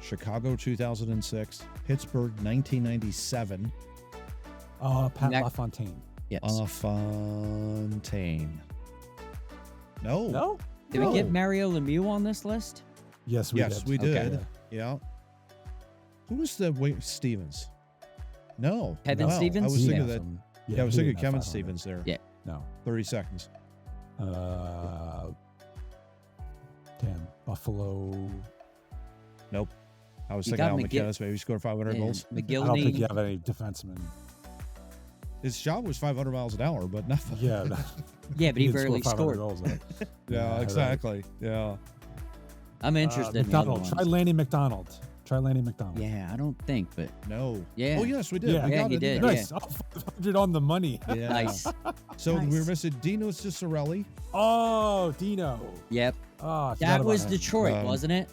Chicago 2006. Pittsburgh 1997. Pat Next. LaFontaine. Yes. Fontaine. No. No? Did we get Mario Lemieux on this list? Yes, we Yes, did. we did. Okay. Yeah. Who was the Stevens? No. Kevin no. Stevens? I was thinking Yeah, that. some- Yeah, I was he thinking didn't have Kevin 500. Stevens there. Yeah. No. 30 seconds. Damn. Buffalo. Nope. I was You thinking got Al McGill- McInnes maybe scored 500 goals. I don't think you McGillney. have any defensemen. His shot was 500 miles an hour, but nothing. Yeah. Yeah, but he didn't score barely 500 scored. goals, though. Yeah, right. exactly. Yeah. I'm interested in the other McDonald. ones. Try Lanny McDonald. Try Lanny McDonald. Yeah, I don't think, but No. Yeah. Oh, yes, we did. Yeah. We Yeah, got he it. did. Nice. Oh, 500 on the money. Yeah. nice. So we Nice. were missing Dino Cicerelli. Oh, Dino. Yep. Oh, I forgot That about was him. Detroit, wasn't it?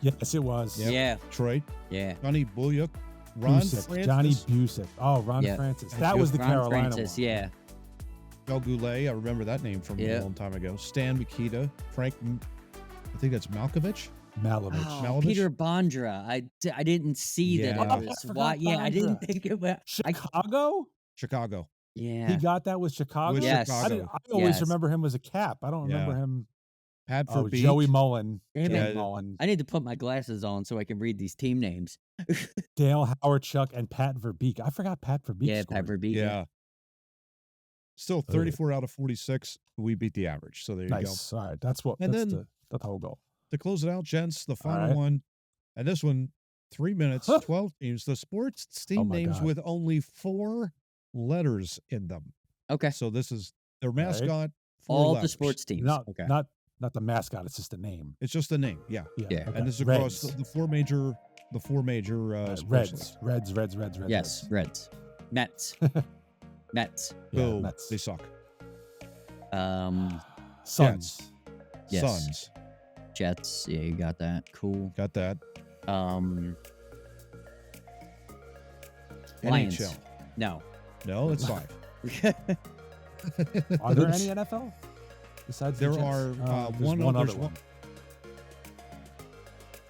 Yes, it was. Yep. Yeah. Detroit. Yeah. Johnny Buyuk. Ron Busick. Francis. Johnny Busick. Oh, Ron Yeah. Francis. Thank That you. was the Ron Carolina Francis, one. yeah. Joe Goulet. I remember that name from Yeah. a long time ago. Stan Mikita. Frank, I think that's Malkovich. Malovich. Oh, Malovich? Peter Bondra. I didn't see Yeah. that Oh, it I was forgot why. Yeah, I didn't Bondra. think it was. Chicago? Chicago. Yeah. He got that with Chicago? With Yes. Chicago. I always Yes. remember him as a cap. I don't remember Yeah. him. Padford Beach. Joey Mullen. Damn Yeah. it. Mullen. I need to put my glasses on so I can read these team names. Dale Howard Chuck and Pat Verbeek. I forgot Pat Verbeek. Yeah, scored. Pepper Beat. Yeah. Still 34 out of 46. We beat the average. So there you go. Nice. All right. That's what. And That's then- the whole goal. To close it out, gents, the final right. one. And this one, 3 minutes, Huh. 12 teams. The sports team Oh my names God. with only 4 letters in them. Okay. So this is their right. Oh, 4 All the letters. sports teams. Not, okay. not the mascot. It's just a name. It's just a name. Yeah. Yeah. And this is across Reds. the 4 major sports leagues. Reds. Yes. Reds. Mets. Mets. Yeah, Boo. Mets. They suck. Suns. Yes. Suns. Jets. Yeah, you got that. Cool. Got that. Lions. NHL. No. No, it's 5. Are there any NFL besides the There Jets? are, There's one one there's other one- one.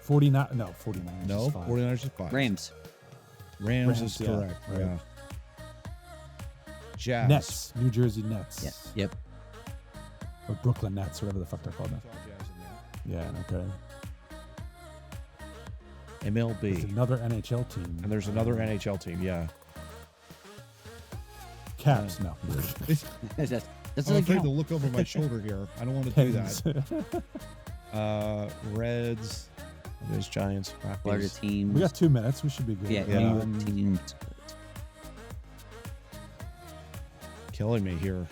49. No, 49. No, 49ers is 5. Rams. Rams Rams, is yeah, correct. right. Yeah. Jazz. Nets. New Jersey Nets. Yeah. Yep. Or Brooklyn Nets, whatever the fuck they're called now. Yeah, okay. There's MLB. another NHL team. And there's another NHL team. Yeah. Caps. No. That's I'm doesn't afraid to count. look over my shoulder here. I don't want to do Pens. that. Reds. There's Giants. Florida Rockies. teams. We got 2 minutes. We should be good. Yeah. Yeah. New York teams. Killing me here.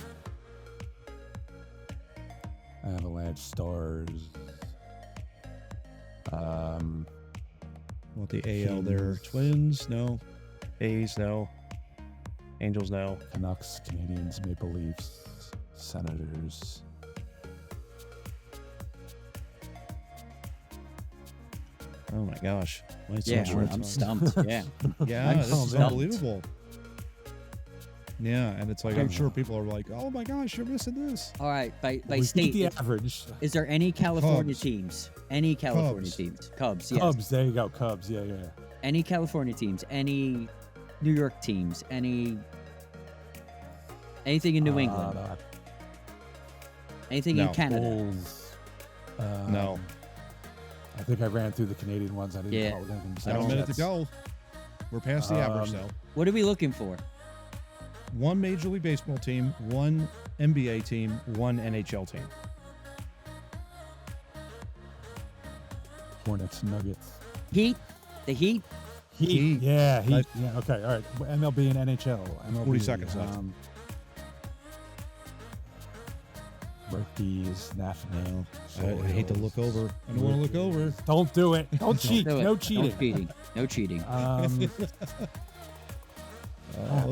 Avalanche Stars. Want the AL there? Kings. Twins? No. A's? No. Angels? No. Canucks, Canadians, Maple Leafs, Senators. Oh my gosh. Why it's so Yeah, short? I'm stumped. Yeah. Yeah, I'm this is stumped. unbelievable. Yeah, and it's like I'm sure people are like, "Oh my gosh, you're missing this." All right, by We beat state, the average. is there any California Cubs. teams? Any California Cubs. teams? Cubs, yes. Cubs, there you go. Cubs, yeah. Any California teams? Any New York teams? Anything in New England? Anything in No. Canada? Bulls. No. I think I ran through the Canadian ones. I didn't Yeah. come up with anything I besides got a minute to Jets. go. We're past the average now. What are we looking for? One Major League Baseball team, one NBA team, one NHL team. Hornets, Nuggets. Heat? The Heat? Heat. Yeah, Heat. Like- Yeah, okay, all right. MLB and NHL. MLB, 40 seconds left. Rookies, National. I hate to look over. I don't want to look over. Don't do it. Don't cheat. Do it. No cheating. No cheating. No cheating.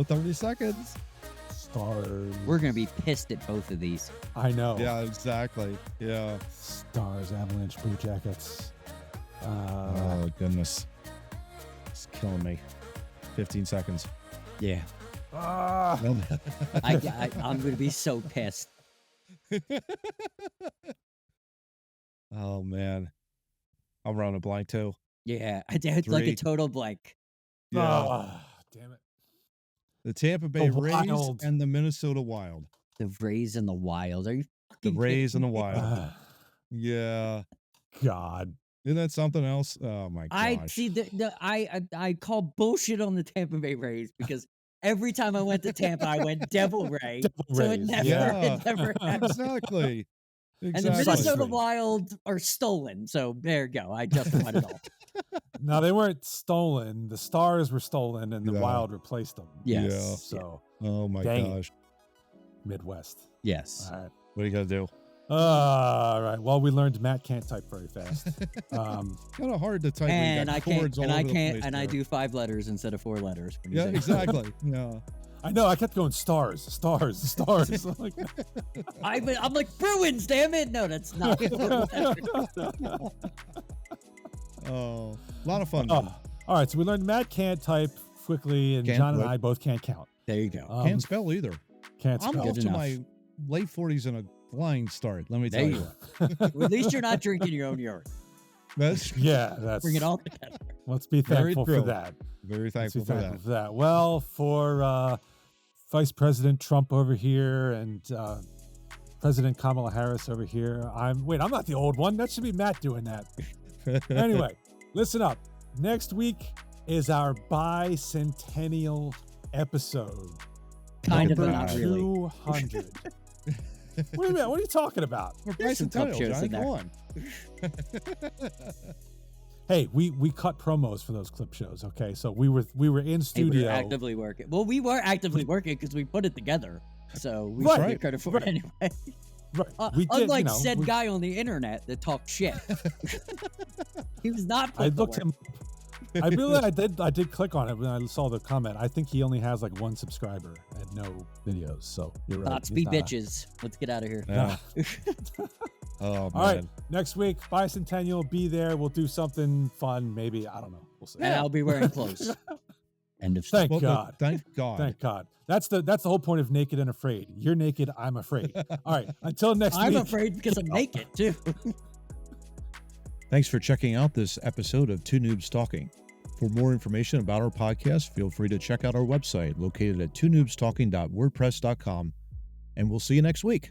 30 seconds. Stars. We're going to be pissed at both of these. I know. Yeah, exactly. Yeah. Stars, Avalanche, Blue Jackets. Oh, goodness. It's killing me. 15 seconds. Yeah. Ah, I'm going to be so pissed. Oh, man. I'm running a blank, too. Yeah. It's like a 3. total blank. Yeah. ah, damn it. The Tampa Bay The Rays Wild. and the Minnesota Wild. The Rays and the Wild. Are you The fucking Rays kidding and the me? Wild. Yeah. God. Isn't that something else? Oh, my gosh. I see I call bullshit on the Tampa Bay Rays because every time I went to Tampa, I went Devil Ray. Devil So it Rays, never, yeah. it never happened. Exactly. And the Exactly. Minnesota Precisely. Wild are stolen. So there you go. I justified it all. No, they weren't stolen. The Stars were stolen, and the Yeah. Wild replaced them. Yes. Yeah. So Oh, my Dang it. gosh. Midwest. Yes. All right. What are you going to do? All right. Well, we learned Matt can't type very fast. Kind of hard to type. when you And got I can't chords all and I over the can't place and I there. do 5 letters instead of 4 letters. when you Yeah, say- exactly. Yeah. I know. I kept going stars. I'm like, I'm like Bruins, damn it. No, that's not. Oh, a lot of fun. oh. All right. So we learned Matt can't type quickly, and Can't John and type. I both can't count. There you go. Can't spell either. Can't I'm spell. off Good to enough. my late 40s in a flying start. Let me tell There you. you go. Well, at least you're not drinking your own urine. That's Yeah, that's. Bring it all together. Let's be Very thankful true. for that. very Let's be thankful for that. thankful for that. Well, for Vice President Trump over here and President Kamala Harris over here, I'm not the old one. That should be Matt doing that. Anyway, listen up. Next week is our bicentennial episode. Kind of, but Number not really. 200. What do you mean? What are you talking about? We're There's some tough bicentennial, shows Johnny. in there. Go on. Hey, we cut promos for those clip shows. Okay, so we were in Hey, we studio. were actively working. Well, we were actively working because we put it together. So we Right, should right, get credit for right. it anyway. Right, we did, Unlike you know, said we- guy on the internet that talked shit. He was not. I put to looked work. him. I really, I did click on it when I saw the comment. I think he only has like 1 subscriber and no videos. So you're right. Thoughts he's be not a- bitches. Let's get out of here. Yeah. Oh, man. All right, next week bicentennial. Be there. We'll do something fun. Maybe I don't know. We'll see. And I'll be wearing clothes. End of story. Thank Well, God. Thank God. Thank God. That's the whole point of Naked and Afraid. You're naked. I'm afraid. All right. Until next I'm week. afraid because I'm naked too. Thanks for checking out this episode of Two Noobs Talking. For more information about our podcast, feel free to check out our website located at twonoobstalking.wordpress.com, and we'll see you next week.